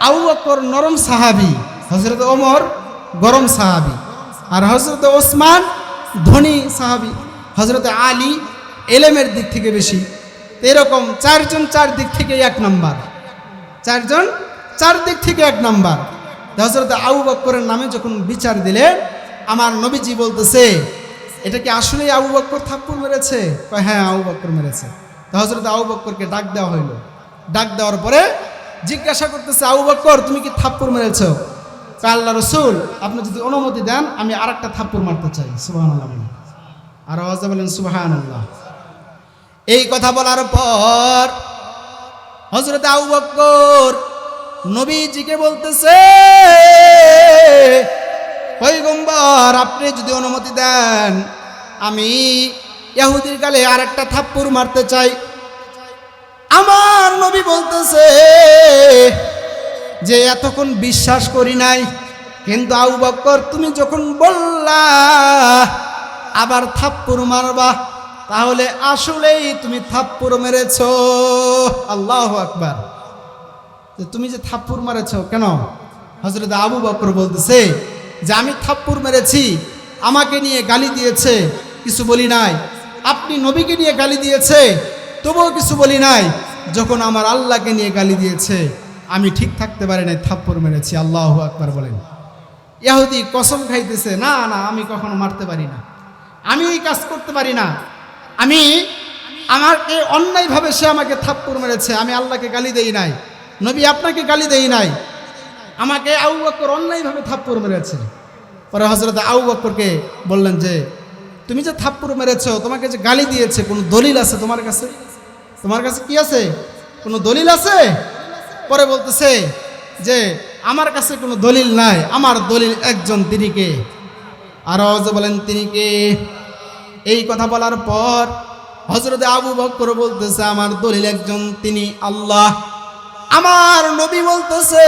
আবু বকর নরম সাহাবী, হযরতে ওমর গরম সাহাবী, আর হযরতে ওসমান ধনী সাহাবী, হযরতে আলী এলেমের দিক থেকে বেশি। এরকম চারজন চার দিক থেকে এক নাম্বার, চারজন চার দিক থেকে এক নাম্বার। হযরতে আবু বকরের নামে যখন বিচার দিলে আমার নবীজি বলতেছে এটা কি আসলে আবু বকর থাপ্পড় মেরেছে? হ্যাঁ, আবু বকর মেরেছে। তো হযরতে আবু বকরকে ডাক দেওয়া হইল। ডাক দেওয়ার পরে জিজ্ঞাসা করতেছে, আবু বকর তুমি কি থাপ্পড় মেরেছ? আল্লাহ রাসূল আপনি যদি অনুমতি দেন আমি আরেকটা থাপ্পড় মারতে চাই। সুবহানাল্লাহ বলেন। আর আওয়াজে বলেন সুবহানাল্লাহ। এই কথা বলার পর হযরত আবু বকর নবীজিকে বলতেছে, পয়গম্বর আপনি যদি অনুমতি দেন আমি ইহুদির গালে আরেকটা থাপ্পড় মারতে চাই। আমার নবী বলতেছে যে এতক্ষণ বিশ্বাস করি নাই, কিন্তু আবু বকর তুমি যখন বললা আবার থাপ্পড় মারবা, তাহলে আসলেই তুমি থাপ্পড় মেরেছো। আল্লাহু আকবার। তুমি যে থাপ্পড় মেরেছো কেন? হযরত আবু বকর বলতেছে যে আমি থাপ্পড় মেরেছি, আমাকে নিয়ে গালি দিয়েছে, কিছু বলি নাই। আপনি নবীকে নিয়ে গালি দিয়েছে, তবুও কিছু বলি নাই। যখন আমার আল্লাহকে নিয়ে গালি দিয়েছে আমি ঠিক থাকতে পারি নাই, থাপ্পড় মেরেছি। আল্লাহু আকবার বলেন। ইহুদি কসম খাইতেছে, না না আমি কখনো মারতে পারি না, আমি এই কাজ করতে পারি না, আমাকে অন্যায়ভাবে সে আমাকে থাপ্পড় মেরেছে, আমি আল্লাহকে গালি দেই নাই, নবী আপনাকে গালি দেই নাই, আমাকে আবু বকর অন্যায়ভাবে থাপ্পড় মেরেছে। পরে হযরত আবু বকরকে বললেন যে তুমি যে থাপ্পড় মেরেছো, তোমাকে যে গালি দিয়েছে, কোনো দলিল আছে তোমার কাছে? তোমার কাছে কি আছে? কোনো দলিল আছে? পরে বলতেছে যে আমার কাছে কোনো দলিল নাই, আমার দলিল একজন, তিনি কে? আর বলেন তিনি কে? এই কথা বলার পর হযরত আবু বকর বলতেছে, আমার দলিল একজন, তিনি আল্লাহ। আমার নবী বলতেছে,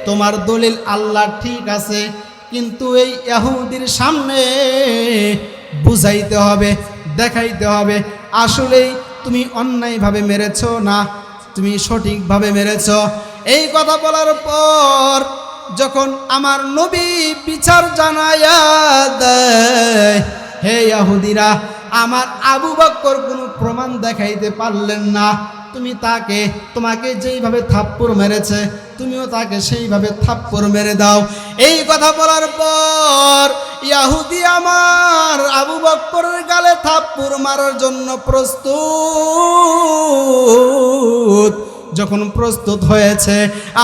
তোমার দলিল আল্লাহ ঠিক আছে, কিন্তু এই ইহুদির সামনে বুঝাইতে হবে, দেখাইতে হবে আসলেই তুমি অন্যায়ভাবে মেরেছো না তুমি সঠিকভাবে মেরেছো। এই কথা বলার পর যখন আমার নবী বিচার জানায়া দেয়, হে ইহুদিরা, আমার আবু বকর কোনো প্রমাণ দেখাইতে পারলেন না, তোমাকে যেইভাবে থাপ্পড় মেরেছে তুমিও তাকে সেইভাবে থাপ্পড় মেরে দাও। এই কথা বলার পর ইহুদি আমার আবু বকরের গালে থাপ্পড় মারার জন্য প্রস্তুত। যখন প্রস্তুত হয়েছে,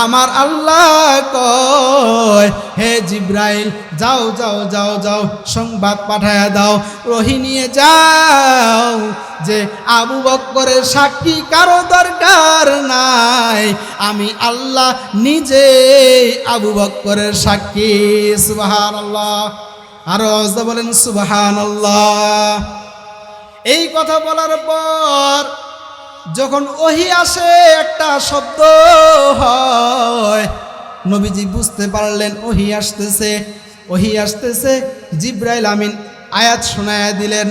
আমার আল্লাহ কয়, হে জিব্রাইল, যাও যাও যাও যাও, সংবাদ পাঠায়া দাও, ওহী নিয়ে যাও যে আবু বকরের সাক্ষী কারো দরকার নাই, আমি আল্লাহ নিজে আবু বকরের সাক্ষী। সুবহানাল্লাহ, আরো আওয়াজে বলেন সুবহানাল্লাহ। এই কথা বলার পর যখন ওহী আসে, একটা শব্দ হয়, নবীজি বুঝতে পারলেন ওহী আসতেছে, ওহী আসতেছে। জিব্রাইল আমিন আয়াত শোনায়া দিলেন,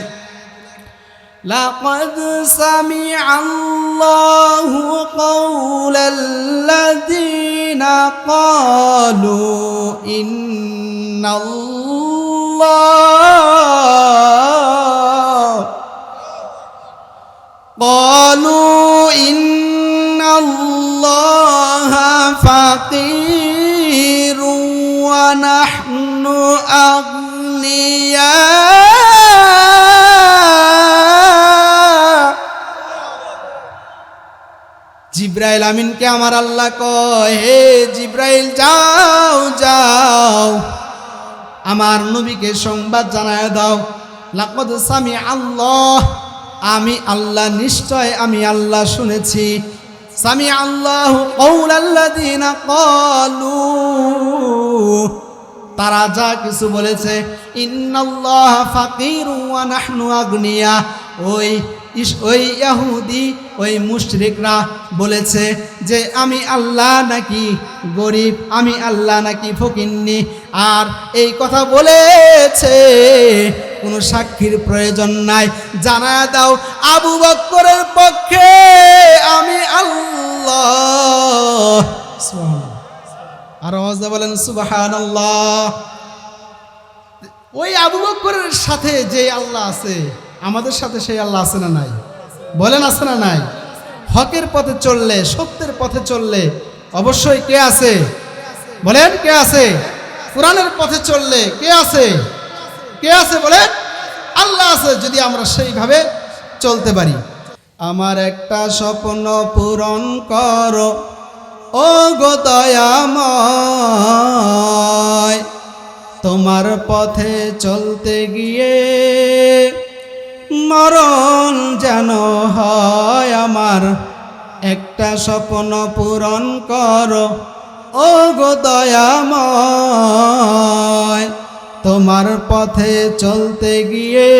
লাকাদ সামিআল্লাহু কাওলাল্লাযীনা ক্বালু ইন্নাল্লাহা ফাকীরুন ওয়া নাহনু আগনিয়া। জিব্রাইল আমিনকে আমার আল্লাহ কয়, হে জিব্রাইল, যাও যাও, আমার নবীকে সংবাদ জানায় দাও, লাকাদ সামিআল্লাহ, আমি আল্লাহ, নিশ্চয় আমি আল্লাহ শুনেছি, সামিআল্লাহু কাওলাল্লাযীনা ক্বালু, তারা যা কিছু বলেছে, ইন্নাল্লাহা ফাকীরুন ওয়া নাহনু আগনিয়া, ওই ইহুদি, ওই মুশরিকরা বলেছে যে আমি আল্লাহ নাকি গরিব, আমি আল্লাহ নাকি ফকিন্নি। আর এই কথা বলেছে, কোনো সাক্ষীর প্রয়োজন নাই, জানায়া দাও আবু বকরের পক্ষে আমি আল্লাহ। আর আওয়াজ বলেন সুবহানাল্লাহ। ওই আবু বকরের সাথে যে আল্লাহ আছে, আমাদের সাথে সেই আল্লাহ আছে না নাই? বলেন আছে না নাই? হকের পথে চললে, সত্যের পথে চললে অবশ্যই কে আছে? বলেন কে আছে? কোরআনের পথে চললে কে আছে? কে আছে বলেন? আল্লাহ আছে, যদি আমরা সেইভাবে চলতে পারি। আমার একটা স্বপ্ন পূরণ করো ও গো দয়াময়, তোমার পথে চলতে গিয়ে মরণ যেন হয় আমার, একটা স্বপ্ন পূরণ করো ও গো দয়াময়, তোমার পথে চলতে গিয়ে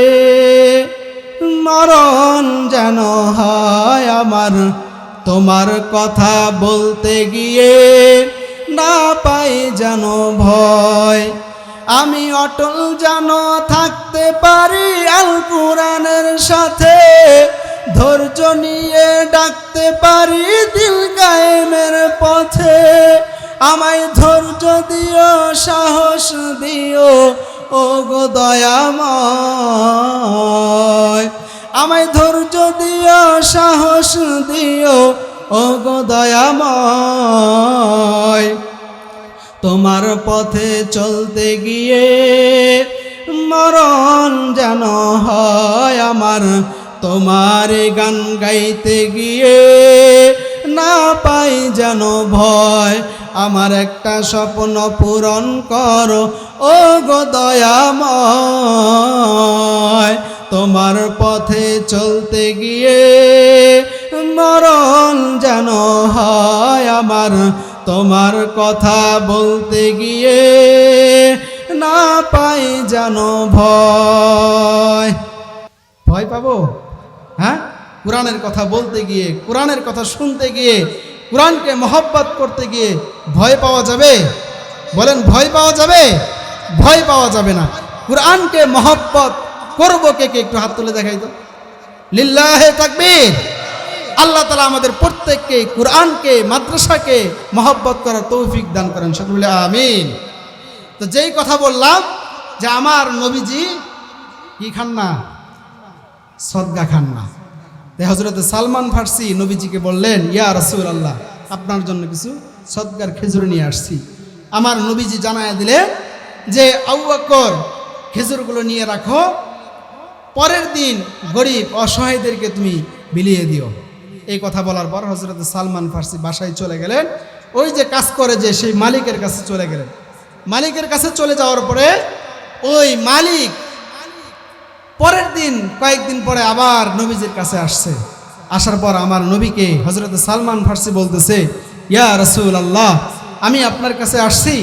মরণ যেন হয় আমার, তোমার কথা বলতে গিয়ে না পাই যেন ভয়, আমি অটল যেন থাকতে পারি আল কোরআনের সাথে, ধৈর্য নিয়ে ডাকতে পারি দিল কায়েমের পথে, আমায় ধৈর্য দিও, সাহস দিও ও গো দয়াময়, আমায় ধৈর্য দিও, সাহস দিও ও গো দয়াময়, তোমার পথে চলতে গিয়ে মরণ যেন হয় আমার, তোমার গান গাইতে গিয়ে না পাই যেন ভয়, আমার একটা স্বপ্ন পূরণ করো ও গো দয়াময়, তোমার পথে চলতে গিয়ে মরণ যেন হয় আমার, তোমার কথা বলতে গিয়ে না পাই নাই জানো ভয়। ভয় পাবো? হ্যাঁ, কোরআনের কথা বলতে গিয়ে, কোরআনের কথা শুনতে গিয়ে, কোরআনকে মহব্বত করতে গিয়ে ভয় পাওয়া যাবে? বলেন, ভয় পাওয়া যাবে? ভয় পাওয়া যাবে না। কোরআনকে মহব্বত করবো কে কে? একটু হাত তুলে দেখাই তো। লিল্লাহে তাকবীর। আল্লাহ তাআলা আমাদের প্রত্যেককে কোরআনকে, মাদ্রাসাকে মহব্বত করার তৌফিক দান করেন, সকলে বলে আমিন। তো যেই কথা বললাম যে আমার নবীজি কি খান না? সদকা খান না। তাই হযরত সালমান ফারসি নবীজিকে বললেন, ইয়া রাসূলুল্লাহ, আপনার জন্য কিছু সদকার খেজুর নিয়ে আসছি। আমার নবীজি জানায়া দিলেন যে আবু বকর, খেজুরগুলো নিয়ে রাখো, পরের দিন গরিব অসহায়দেরকে তুমি বিলিয়ে দিও। এই কথা বলার পর হযরত সালমান ফারসি বাসায় চলে গেলেন। ওই যে কাজ করে যে সেই মালিকের কাছে চলে গেলেন। মালিকের কাছে চলে যাওয়ার পরে ওই মালিক পরের দিন, কয়েকদিন পরে আবার নবীজির কাছে আসছে। আসার পর আমার নবীকে হযরত সালমান ফারসি বলতেছে, ইয়া রাসূলুল্লাহ, আমি আপনার কাছে আসছি,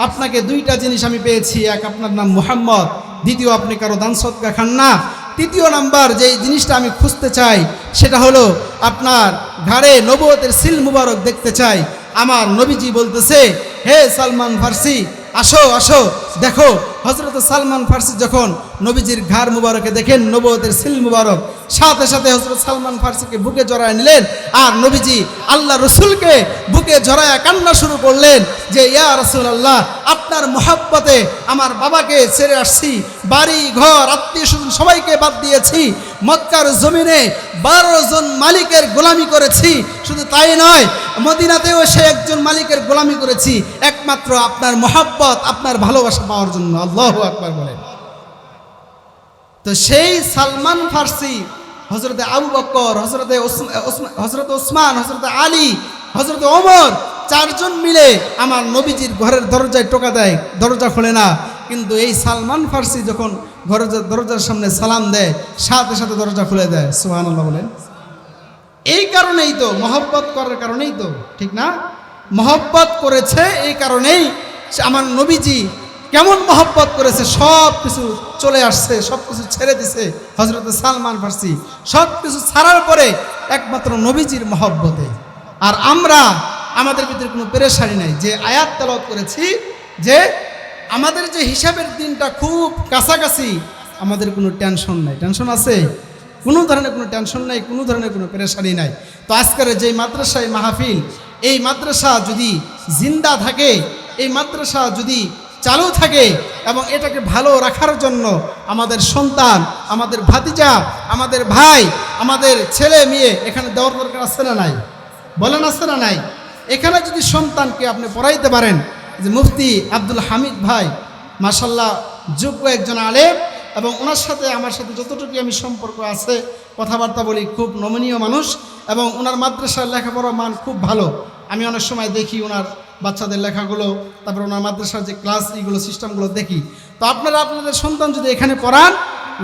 আপনাকে দুইটা জিনিস আমি পেয়েছি। এক, আপনার নাম মুহাম্মদ, দ্বিতীয় আপনি কারো দান সদকা খান না, তৃতীয় নাম্বার যেই জিনিসটা আমি খুঁজতে চাই সেটা হলো আপনার ঘাড়ে নবুয়তের সিল মুবারক দেখতে চাই। আমার নবীজি বলতেছে, হে সালমান ফারসি, আসো আসো দেখো। হযরত সালমান ফারসি যখন নবীজির ঘাড় মুবারকে দেখেন নবুয়তের সিল মুবারক, সাথে সাথে হযরত সালমান ফারসিকে বুকে জড়ায় নিলেন। আর নবীজি আল্লাহ রসুলকে বুকে জড়ায় কান্না শুরু করলেন যে, ইয়া রাসূলুল্লাহ, আপনার মহব্বতে আমার বাবাকে ছেড়ে আসছি, বাড়ি ঘর আত্মীয় স্বজন সবাইকে বাদ দিয়েছি, মক্কার জমিনে 12 জন মালিকের গোলামি করেছি। শুধু তাই নয়, মদিনাতেও সে একজন মালিকের গোলামি করেছি, একমাত্র আপনার মহব্বত, আপনার ভালোবাসা পাওয়ার জন্য। আল্লাহু আকবার বলেন। তো সেই সালমান ফারসি হযরতে আবু বকর, হযরতে ওসমান, হযরতে আলী, হযরতে ওমর, 4 জন মিলে আমার নবীজির ঘরের দরজায় টোকা দেয়, দরজা খোলে না। কিন্তু এই সালমান ফারসি যখন ঘরের দরজার সামনে সালাম দেয়, সাথে সাথে দরজা খুলে দেয়। সুবহানাল্লাহ বলেন। এই কারণেই তো, মহব্বত করার কারণেই তো, ঠিক না? মহব্বত করেছে এই কারণেই। আমার নবীজি কেমন মহব্বত করেছে, সব কিছু চলে আসছে, সব কিছু ছেড়ে দিছে হযরত সালমান ফারসি। সব কিছু ছাড়ার পরে একমাত্র নবীজির মহব্বতে। আর আমরা, আমাদের ভিতরে কোনো পেরেশানি নাই। যে আয়াত তেলাওয়াত করেছি যে আমাদের যে হিসাবের দিনটা খুব কাছাকাছি, আমাদের কোনো টেনশন নাই। টেনশন আছে? কোনো ধরনের কোনো টেনশন নাই, কোনো ধরনের কোনো পেরেশানি নাই। তো আজকের যেই মাদ্রাসায় মাহফিল, এই মাদ্রাসা যদি জিন্দা থাকে, এই মাদ্রাসা যদি চালু থাকে এবং এটাকে ভালো রাখার জন্য আমাদের সন্তান, আমাদের ভাতিজা, আমাদের ভাই, আমাদের ছেলে মেয়ে এখানে দেওয়ার দরকার আছে না নাই? বলেন, আছে না নাই? এখানে যদি সন্তানকে আপনি পড়াইতে পারেন, যে মুফতি আব্দুল হামিদ ভাই মাশাআল্লাহ যোগ্য একজন আলেম, এবং ওনার সাথে আমার সাথে যতটুকু আমি সম্পর্ক আছে, কথাবার্তা বলি, খুব নমনীয় মানুষ, এবং ওনার মাদ্রাসার লেখাপড়ার মান খুব ভালো। আমি অনেক সময় দেখি ওনার বাচ্চাদের লেখাগুলো, তারপর ওনার মাদ্রাসার যে ক্লাস, এইগুলো সিস্টেমগুলো দেখি। তো আপনারা আপনাদের সন্তান যদি এখানে পড়ান,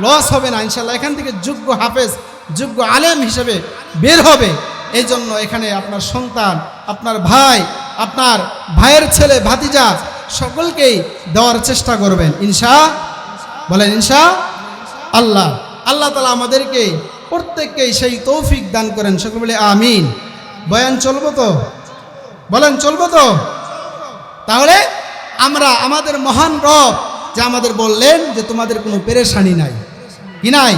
লস হবে না ইনশাল্লাহ। এখান থেকে যোগ্য হাফেজ, যোগ্য আলেম হিসেবে বের হবে। এই জন্য এখানে আপনার সন্তান, আপনার ভাই, আপনার ভাইয়ের ছেলে, ভাতিজা সকলকেই দেওয়ার চেষ্টা করবেন বলেন ইনশাআল্লাহ। আল্লাহ তাআলা আমাদেরকে প্রত্যেককেই সেই তৌফিক দান করেন, সকলে বলে আমিন। বয়ান চলবো তো? বলেন, চলবো তো? তাহলে আমরা, আমাদের মহান রব যে আমাদের বললেন যে তোমাদের কোনো পেরেশানি নাই, কি নাই?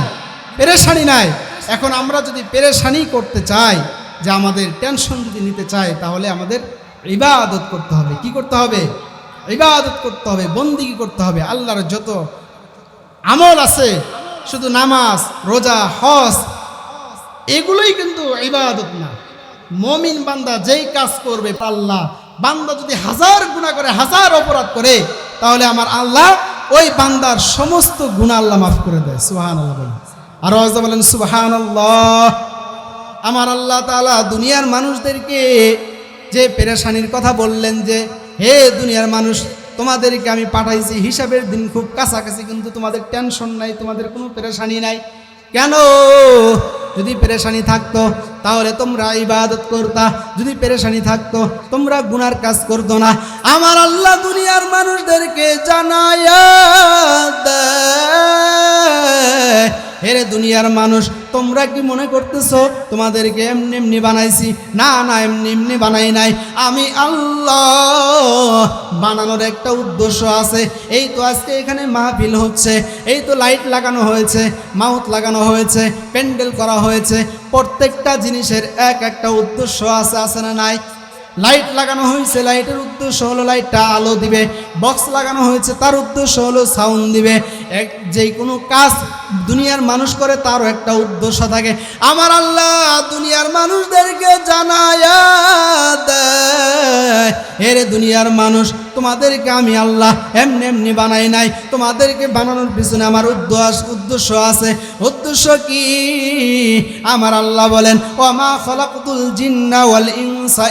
পেরেশানি নাই। এখন আমরা যদি পেরেশানি করতে চাই, যে আমাদের টেনশন যদি নিতে চাই, তাহলে আমাদের ইবাদত করতে হবে। কি করতে হবে? ইবাদত করতে হবে, বন্দেগী করতে হবে। আল্লাহর যত আমল আছে, শুধু নামাজ, রোজা, হজ, এগুলোই কিন্তু ইবাদত না। মুমিন বান্দা যেই কাজ করবে, আল্লাহ বান্দা যদি 1000 গুনাহ করে, 1000 অপরাধ করে, তাহলে আমার আল্লাহ ওই বান্দার সমস্ত গুনাহ আল্লাহ মাফ করে দেয়। সুবহানাল্লাহ বলেন। আর আওয়াজ বলেন সুবহানাল্লাহ। আমার আল্লাহ তাআলা দুনিয়ার মানুষদেরকে যে পেরেশানির কথা বললেন, যে হে দুনিয়ার মানুষ, তোমাদেরকে আমি পাঠাইছি হিসাবের দিন খুব কাছাকাছি, কিন্তু তোমাদের টেনশন নাই, তোমাদের কোনো পেরেশানি নাই। কেন? যদি পেরেশানি থাকতো তাহলে তোমরা ইবাদত করতা, যদি পেরেশানি থাকতো তোমরা গুনার কাজ করতো না। আমার আল্লাহ দুনিয়ার মানুষদেরকে জানায়া হেরে দুনিয়ার মানুষ, তোমরা কি মনে করতেছো তোমাদেরকে এমনি এমনি বানাইছি? না না, এমনি এমনি বানাই নাই। আমি আল্লাহ, বানানোর একটা উদ্দেশ্য আছে। এই তো আজকে এখানে মাহফিল হচ্ছে, এই তো লাইট লাগানো হয়েছে, মাউথ লাগানো হয়েছে, প্যান্ডেল করা হয়েছে। প্রত্যেকটা জিনিসের এক একটা উদ্দেশ্য আছে, আছে না নাই? লাইট লাগানো হয়েছে, লাইটের উদ্দেশ্য হলো লাইটটা আলো দিবে। বক্স লাগানো হয়েছে, তার উদ্দেশ্য হলো সাউন্ড দিবে। যে কোনো কাজ দুনিয়ার মানুষ করে তারও একটা উদ্দেশ্য থাকে। আমার আল্লাহ দুনিয়ার মানুষদেরকে জানায়া দেয়, এরে দুনিয়ার মানুষ, তোমাদেরকে আমি আল্লাহ এমনি এমনি বানাই নাই। তোমাদেরকে বানানোর পিছনে আমার উদ্দেশ্য আছে। উদ্দেশ্য কি? আমার আল্লাহ বলেন, ওয়া খালাকতুল জিন্না ওয়াল ইনসা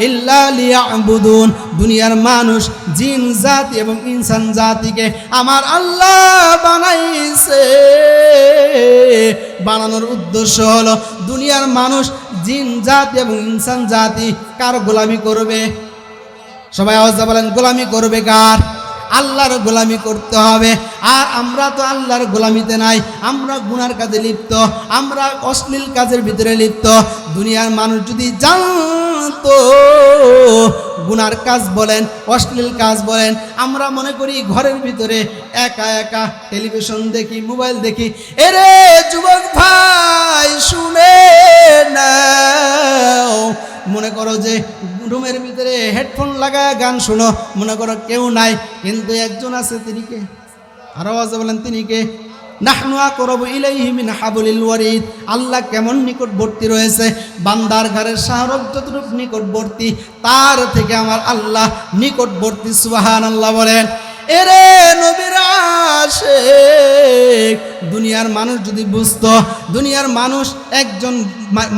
ইল্লা লিয়াবুদুন। দুনিয়ার মানুষ, জিন জাতি এবং ইনসান জাতিকে আমার আল্লাহ বানাইছে। বানানোর উদ্দেশ্য হলো দুনিয়ার মানুষ, জিন জাতি এবং ইনসান জাতি কার গোলামি করবে? সবাই আওয়াজ বলেন, গোলামি করবে কার? আল্লাহর গোলামি করতে হবে। আর আমরা তো আল্লাহর গোলামিতে নাই, আমরা গুনার কাজে লিপ্ত, আমরা অশ্লীল কাজের ভিতরে লিপ্ত। দুনিয়ার মানুষ যদি জানতো, গুনার কাজ বলেন, অশ্লীল কাজ বলেন, আমরা মনে করি ঘরের ভিতরে একা একা টেলিভিশন দেখি, মোবাইল দেখি। এরে যুবক ভাই শুনে নাও, মনে করো যে রুমের ভিতরে হেডফোন লাগায় গান শুনো, মনে করো কেউ নাই, কিন্তু একজন আছে। তিনি কে? আরো আওয়াজে বলেন, তিনি কে? নাহনু আকরাবু ইলাইহি মিন হাবলিল ওয়ারিদ। আল্লাহ কেমন নিকটবর্তী রয়েছে, বান্দার ঘরের শাহরগ যতটুকু নিকটবর্তী, তার থেকে আমার আল্লাহ নিকটবর্তী। সুবহানাল্লাহ বলেন। এরে নবীর আশিক, দুনিয়ার মানুষ যদি বুঝতো, দুনিয়ার মানুষ একজন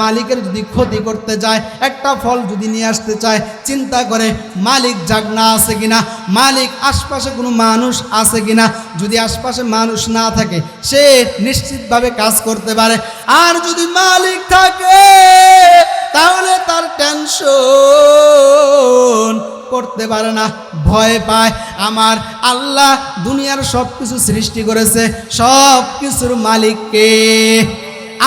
মালিকের যদি ক্ষতি করতে যায়, একটা ফল যদি নিয়ে আসতে চায়, চিন্তা করে মালিক জাগনা আছে কিনা, মালিক আশপাশে কোনো মানুষ আছে কিনা। যদি আশপাশে মানুষ না থাকে, সে নিশ্চিতভাবে কাজ করতে পারে। আর যদি মালিক থাকে, তাহলে তার টেনশন করতে পারে না, ভয় পায়। আমার আল্লাহ দুনিয়ার সব কিছু সৃষ্টি করেছে, সব কিছুর মালিককে।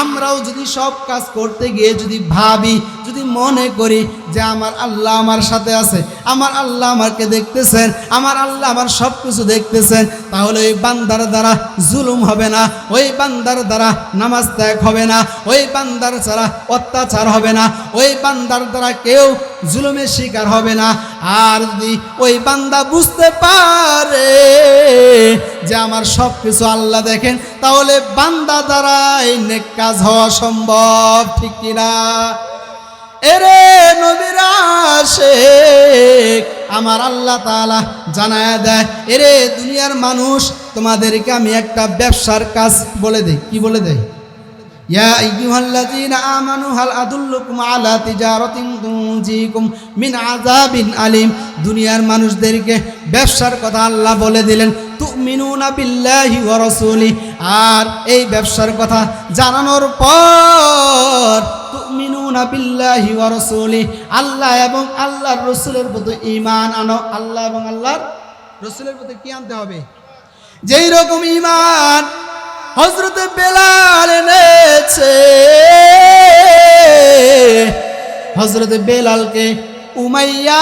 আমরাও যদি সব কাজ করতে গিয়ে যদি ভাবি, যদি মনে করি যে আমার আল্লাহ আমার সাথে আছে, আমার আল্লাহ আমাকে দেখতেছেন, আমার আল্লাহ আমার সব কিছু দেখতেছেন, তাহলে ওই বান্দার দ্বারা জুলুম হবে না, ওই বান্দার দ্বারা নামাজ ত্যাগ হবে না, ওই বান্দার দ্বারা অত্যাচার হবে না, ওই বান্দার দ্বারা কেউ জুলুমের শিকার হবে না। আর যদি ওই বান্দা বুঝতে পারে যে আমার সব কিছু আল্লাহ দেখেন, তাহলে বান্দা দ্বারা এই নেক কাজ হওয়া সম্ভব, ঠিক কিনা? এরে নবীর আশিক, আমার আল্লাহ তাআলা জানায়া দেয়, এরে দুনিয়ার মানুষ, তোমাদেরকে আমি একটা ব্যবসার কাজ বলে দেই। কি বলে দেয়? ইয়া আইয়ুহাল্লাযীনা আমানু হাল আদুল্লুকুম আলা তিজারাতিন তুনজিকুম মিন আযাবিন আলিম। দুনিয়ার মানুষদেরকে ব্যবসার কথা আল্লাহ বলে দিলেন, তুমিনুনা বিল্লাহি ওয়া রাসূলি। আর এই ব্যবসার কথা জানানোর পর, তুমিনুনা বিল্লাহি ওয়া রাসূলি, আল্লাহ এবং আল্লাহর রাসূলের প্রতি ঈমান আনো। আল্লাহ এবং আল্লাহর রাসূলের প্রতি কি আনতে হবে? যেই রকম ঈমান হযরত বেলাল এনেছে, হযরত বেলালকে উমাইয়া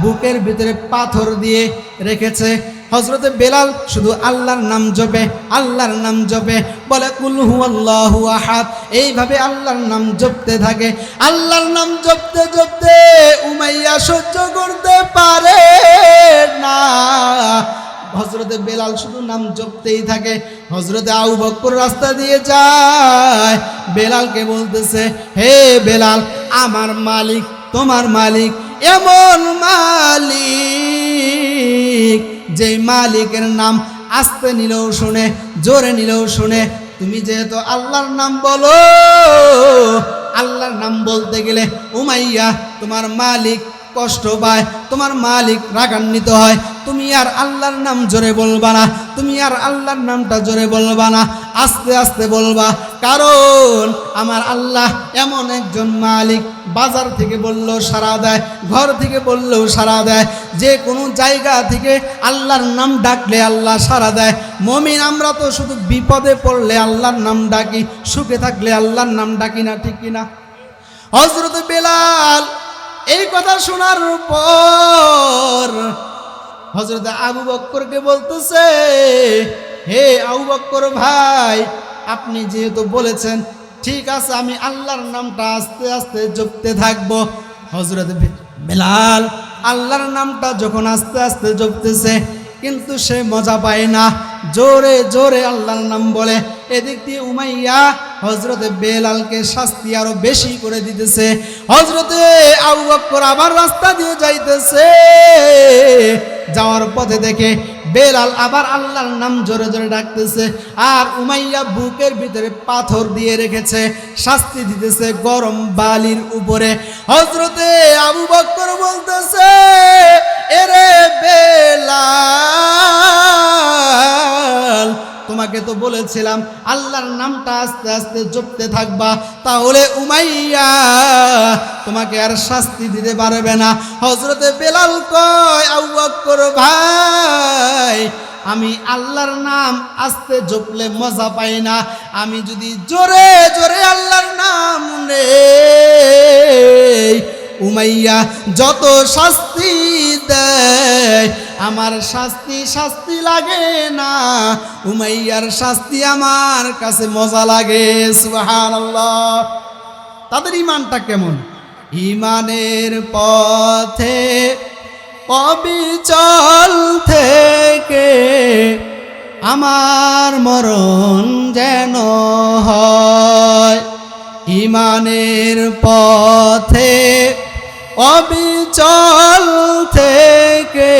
বুকের ভিতরে পাথর দিয়ে রেখেছে। হযরত বেলাল শুধু আল্লাহর নাম জপে, আল্লাহর নাম জপে, বলে কুল হুয়াল্লাহু আহাদ। এইভাবে আল্লাহর নাম জপতে থাকে। আল্লাহর নাম জপতে জপতে উমাইয়া সহ্য করতে পারে না, হযরতে বেলাল শুধু নাম জপতেই থাকে। হযরতে আবু বকর রাস্তা দিয়ে যায়, বেলালকে বলতেছে, হে বেলাল, আমার মালিক তোমার মালিক এমন মালিক, যেই মালিকের নাম আস্তে নিলেও শুনে, জোরে নিলেও শুনে। তুমি যেহেতু আল্লাহর নাম বলো, আল্লাহর নাম বলতে গেলে উমাইয়া তোমার মালিক কষ্ট পায়, তোমার মালিক রাগান্বিত হয়। তুমি আর আল্লাহর নাম জোরে বলবা না, তুমি আর আল্লাহর নামটা জোরে বলবা না। আস্তে আস্তে বলবা, কারণ আমার আল্লাহ এমন একজন মালিক, বাজার থেকে বললেও সাড়া দেয়, ঘর থেকে বললেও সাড়া দেয়, যে কোনো জায়গা থেকে আল্লাহর নাম ডাকলে আল্লাহ সাড়া দেয়। মুমিন আমরা তো শুধু বিপদে পড়লে আল্লাহর নাম ডাকি, সুখে থাকলে আল্লাহর নাম ডাকি না, ঠিক কিনা? হযরত বেলাল এই কথা শোনার পর হযরত আবু বকরকে বলতেছে, হে আবু বকর ভাই, আপনি যেহেতু বলেছেন, ঠিক আছে, আমি আল্লাহর নামটা আস্তে আস্তে জপতে থাকবো। হযরত বেলাল আল্লাহর নামটা যখন আস্তে আস্তে জপতেছে, কিন্তু সে মজা পায় না, জোরে জোরে আল্লাহর নাম বলে। এদিক দিয়ে উমাইয়া হযরতে বেলালকে শাস্তি আরো বেশি করে দিতেছে। হযরতে আবু বকর আবার রাস্তা দিয়ে যাইতেছে, যাওয়ার পথে দেখে বেলাল আবার আল্লাহর নাম জোরে জোরে ডাকতেছে, আর উমাইয়া বুকের ভিতরে পাথর দিয়ে রেখেছে, শাস্তি দিতেছে গরম বালির উপরে। হযরতে আবু বকর বলতেছে, এরে বেলাল, তোমাকে তো বলেছিলাম আল্লাহর নামটা আস্তে আস্তে জপতে থাকবা, তাহলে উমাইয়া তোমাকে আর শাস্তি দিতে পারবে না। হযরতে বেলাল কয়, আবু বকর ভাই, আমি আল্লাহর নাম আস্তে জপলে মজা পাই না, আমি যদি জোরে জোরে আল্লাহর নাম নেই, উমাইয়া যত শাস্তি দেয় আমার শাস্তি লাগে না, উমাইয়ার শাস্তি আমার কাছে মজা লাগে। সুবহানাল্লাহ। তাদের ঈমানটা কেমন? ঈমানের পথে অবিচল থেকে আমার মরণ যেন হয়, ঈমানের পথে অবিচল থেকে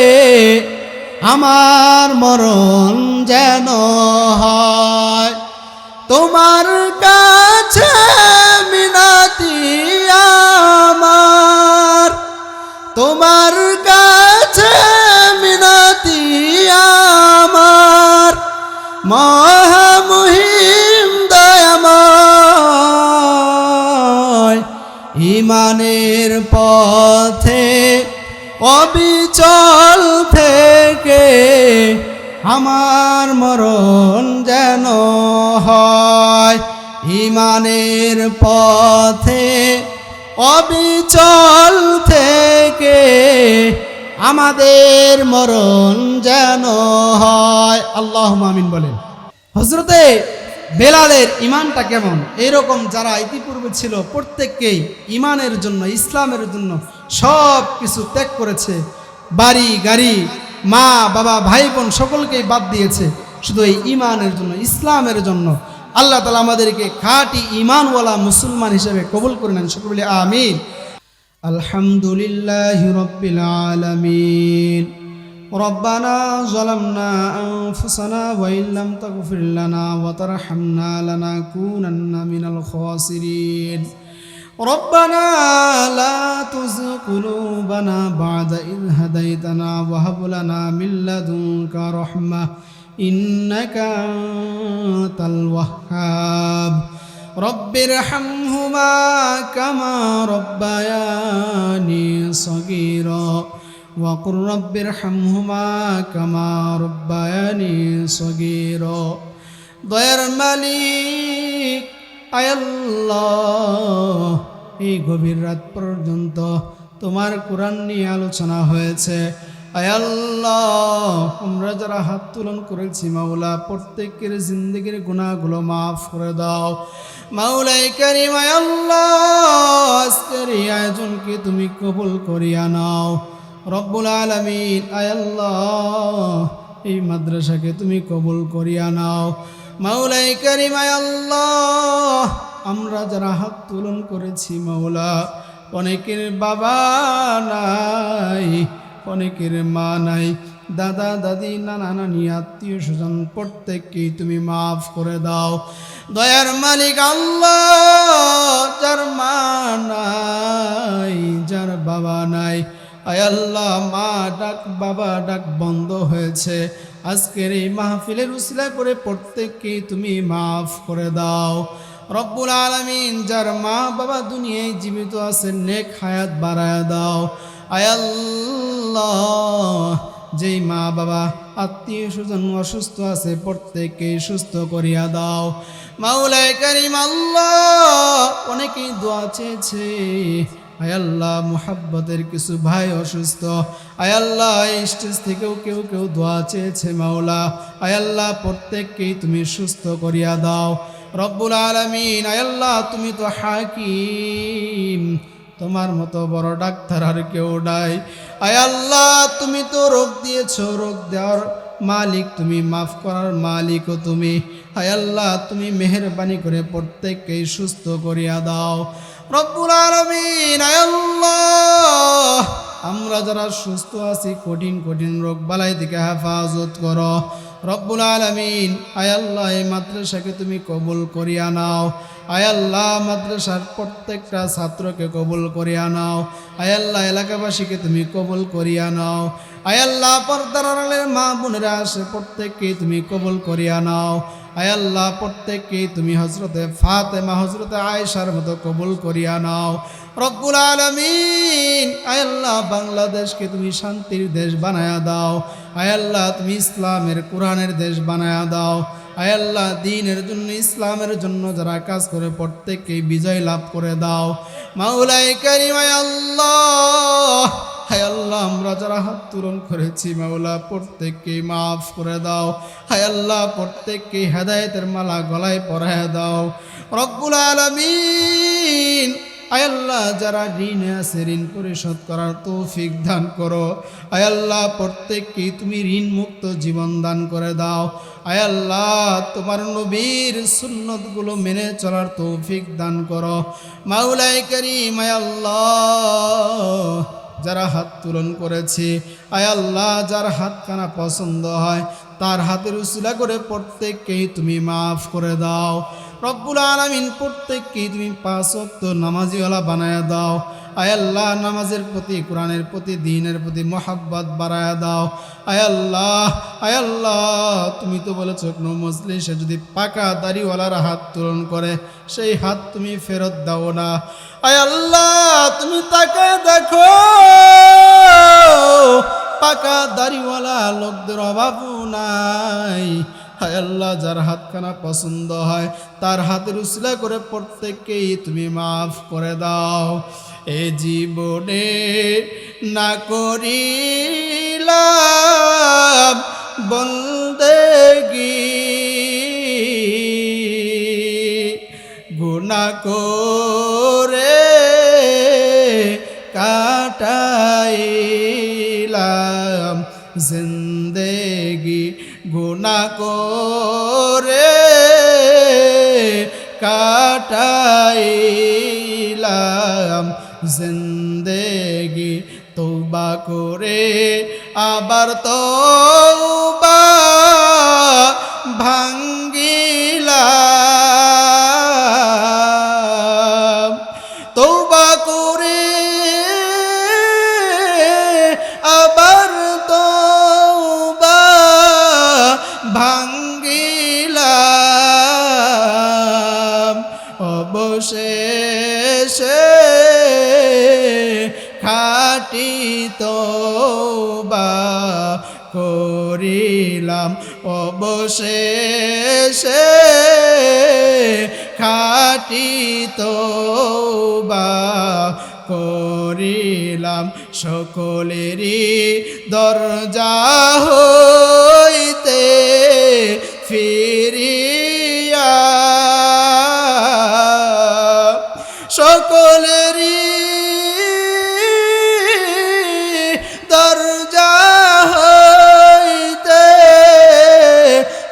আমার মরণ যেন হয়। তোমার কাছে মিনতি আমার, তোমার কাছে মিনতি আমার, মহামহিম দয়াময়, ঈমানের পথে অবিচল থেকে আমার মরণ যেন হয়, ঈমানের পথে অবিচল থেকে আমাদের মরণ যেন হয়। আল্লাহুম্মা আমিন বলেন। হযরতে বেলালের ঈমানটা কেমন? এরকম যারা ইতিপূর্বে ছিল প্রত্যেককেই ঈমানের জন্য, ইসলামের জন্য সব কিছু ত্যাগ করেছে, বাড়ি গাড়ি, মা বাবা ভাই বোন সকলকেই বাদ দিয়েছে, শুধু এই ঈমানের জন্য, ইসলামের জন্য। আল্লাহ তাআলা আমাদেরকে খাঁটি ঈমানওয়ালা মুসলমান হিসেবে কবুল করে নেন, সকলে বলি আমিন। আলহামদুলিল্লাহি রাব্বিল আলামিন। রব্বানা যালামনা আনফুসানা ওয়া ইল্লাম তাগফির লানা ওয়া তারহামনা লানাকুনান্না মিনাল খাসিরিন। রব্বানা লা তুযিগ কুলুবানা বা'দা ইয হাদাইতানা ওয়া হাব লানা মিন লাদুনকা রাহমাহ ইন্নাকা আনতাল ওয়াহ্হাব। রব্বিরহামহুমা কামা রব্বায়ানি সগীরা ওয়া কুর রব্বিরহামহুমা কামা রব্বায়ানি সগীরা। দয়ার মালিক আয় আল্লাহ, এই গভীর রাত পর্যন্ত তোমার কোরআন নিয়ে আলোচনা হয়েছে। আয় আল্লাহ, আমরা যারা হাত তুলন করেছি মাওলা, প্রত্যেকের জিন্দেগির গুনাহগুলো মাফ করে দাও মাওলাই কারীম। আয় আল্লাহ, আজকের এই আয়োজনকে তুমি কবুল করিয়া নাও রব্বুল আলামিন। আয় আল্লাহ, এই মাদ্রাসাকে তুমি কবুল করিয়া নাও মাওলাই কারীম। আয় আল্লাহ, আমরা যারা হাত তুলন করেছি মাওলা, অনেকের বাবা নাই, অনেকের মা নাই, দাদা দাদি নানা নানি আত্মীয় স্বজন প্রত্যেককেই তুমি মাফ করে দাও দয়ার মালিক আল্লাহ। যার মা নাই, যার বাবা নাই, আয় আল্লাহ মা ডাক বাবা ডাক বন্ধ হয়েছে, আজকের এই মাহফিলের উসিলা করে প্রত্যেককেই তুমি মাফ করে দাও রব্বুল আলামিন। যার মা বাবা দুনিয়ায় জীবিত আছে নেক হায়াত বাড়ায় দাও আয় আল্লাহ। যেই মা বাবা আত্মীয় স্বজন অসুস্থ আছে প্রত্যেককেই সুস্থ করিয়া দাও মাওলায়ে কারীম আল্লাহ। অনেকেই দোয়া চেয়েছে আয় আল্লাহ, মুহাব্বতের কিছু ভাই অসুস্থ আয় আল্লাহ, এই স্টেজ থেকেও কেউ কেউ দোয়া চেয়েছে মাওলা, আয় আল্লাহ প্রত্যেককেই তুমি সুস্থ করিয়া দাও রব্বুল আলামিন। আয় আল্লাহ তুমি তো হাকিম, তোমার মতো বড় ডাক্তার আর কেউ নাই। আয় আল্লাহ তুমি তো রোগ দিয়েছ, রোগ দেওয়ার মালিক তুমি, মাফ করার মালিকও তুমি। আয় আল্লাহ তুমি মেহেরবানি করে প্রত্যেককেই সুস্থ করিয়া দাও রব্বুল আলামিন। আয় আল্লাহ আমরা যারা সুস্থ আছি কঠিন কঠিন রোগ বালাই থেকে হেফাজত করো রব্বুল আলামিন। আয় আল্লাহ এই মাদ্রাসাকে তুমি কবুল করিয়া নাও আয় আল্লাহ, মাদ্রাসার প্রত্যেকটা ছাত্রকে কবুল করিয়া নাও আয় আল্লাহ, এলাকাবাসীকে তুমি কবুল করিয়া নাও আয় আল্লাহ, পর্দার আড়ালের মা বোনেরা আসে প্রত্যেককে তুমি কবুল করিয়া নাও আয় আল্লাহ, প্রত্যেককে তুমি হযরতে ফাতেমা হযরতে আয়েশার মতো কবুল করিয়া নাও রব্বুল আলামিন। আয় আল্লাহ বাংলাদেশকে তুমি শান্তির দেশ বানায়া দাও আয় আল্লাহ, তুমি ইসলামের কোরআনের দেশ বানায়া দাও আয় আল্লাহ, দ্বীনের জন্য ইসলামের জন্য যারা কাজ করে প্রত্যেককেই বিজয় লাভ করে দাও মাওলায়ে কারীম। আয় আল্লাহ, হায় আল্লাহ আমরা যারা হাত তুলন করেছি মাওলা প্রত্যেককেই মাফ করে দাও হায় আল্লাহ, প্রত্যেককেই হেদায়েতের মালা গলায় পরায় দাও রব্বুল আলামিন। আয় আল্লাহ যারা ঋণে আছে ঋণ পরিশোধ করার তৌফিক দান করো আয় আল্লাহ, প্রত্যেককেই তুমি ঋণ মুক্ত জীবন দান করে দাও আয় আল্লাহ, তোমার নবীর সুন্নতগুলো মেনে চলার তৌফিক দান করো মাওলায়ে কারীম। আয় আল্লাহ যারা হাত তুলন করেছে আয় আল্লাহ, যার হাতখানা পছন্দ হয় তার হাতের উসিলা করে প্রত্যেককেই তুমি মাফ করে দাও রব্বুল আলামিন। প্রত্যেককেই তুমি 5 ওয়াক্ত নামাজিওয়ালা বানায়া দাও আয় আল্লাহ, নামাজের প্রতি কোরআনের প্রতি দ্বীনের প্রতি মোহাব্বত বাড়ায়া দাও আয় আল্লাহ। আয় আল্লাহ তুমি তো বলেছো কোনো মজলিসে যদি পাকা দাড়িওয়ালার হাত তুলন করে সেই হাত তুমি ফেরত দাও না আয় আল্লাহ, তুমি তাকে দেখো পাকা দাড়িওয়ালা লোকদের অভাবও নাই হায় আল্লাহ, যার হাতখানা পছন্দ হয় তার হাতের উসিলা করে প্রত্যেককেই তুমি মাফ করে দাও। এ জীবনে না করিলাম বন্দেগি, গুনাহ করে কাটাইলাম জিন্দেগি, গুনাহ করে কাটাইলাম জিন্দেগি, তওবা করে আবার তওবা ভাঙ্গিলাম, তওবা করে আবার তওবা ভাঙ্গিলাম, অবশেষে খাঁটি তওবা করিলাম, অবশেষে খাঁটি তওবা করিলাম, সকলেরই দরজা হইতে ফিরিয়া, সকলেরই দরজা হইতে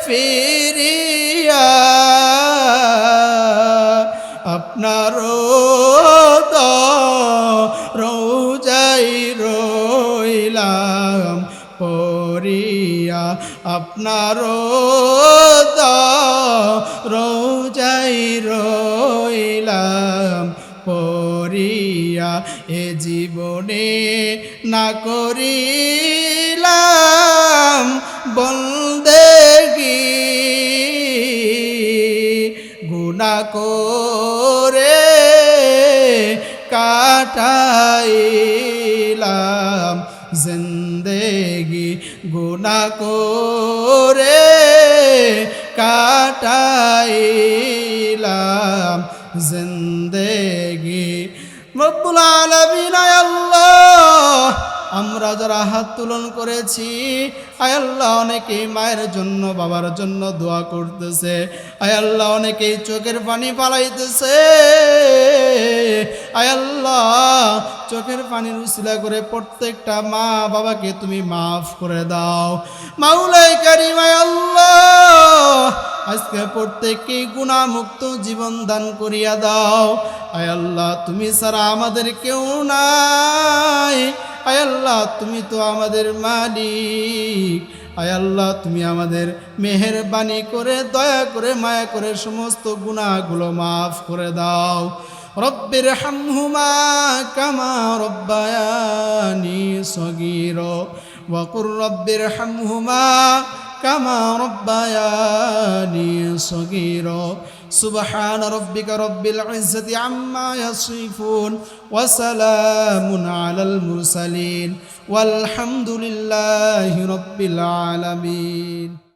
ফিরিয়া, আপনার রোজাই রইলাম পড়িয়া, আপনার রোজাই রইলাম পড়িয়া, এ জীবনে না করিলাম বন্দেগি গুনাহ করে কাটাইলাম জিন্দেগি গুনাহ করে কাটাইলাম জিন্দেগি রব্বুল আলামিন আয় আল্লাহ আমরা যারা হাত তুলন করেছি আয় আল্লাহ অনেকেই মায়ের জন্য বাবার জন্য দোয়া করতেছে আয় আল্লাহ অনেকেই চোখের পানি পালাইতেছে আয় আল্লাহ চোখের পানির উসিলা করে প্রত্যেকটা মা বাবাকে তুমি মাফ করে দাও মাওলাই কারীম আয় আল্লাহ আজকে প্রত্যেককেই গুনাহমুক্ত জীবন দান করিয়া দাও আয় আল্লাহ তুমি ছাড়া আমাদের কেউ নাই আয় আল্লাহ তুমি তো আমাদের মালিক আয় আল্লাহ তুমি আমাদের মেহেরবানি করে দয়া করে মায়া করে সমস্ত গুনাহগুলো মাফ করে দাও রব্বির হামহুমা কামা রব্বায়ানি সগীরা ওয়া কুর রব্বির হামহুমা কামা রব্বায়ানি সগীরা সুবহান রাব্বিকা রব্বিল ইজ্জাতি আম্মা ইয়াসিফুন ওয়া সালামুন আলাল মুরসালিন ওয়াল হামদুলিল্লাহি রাব্বিল আলামিন।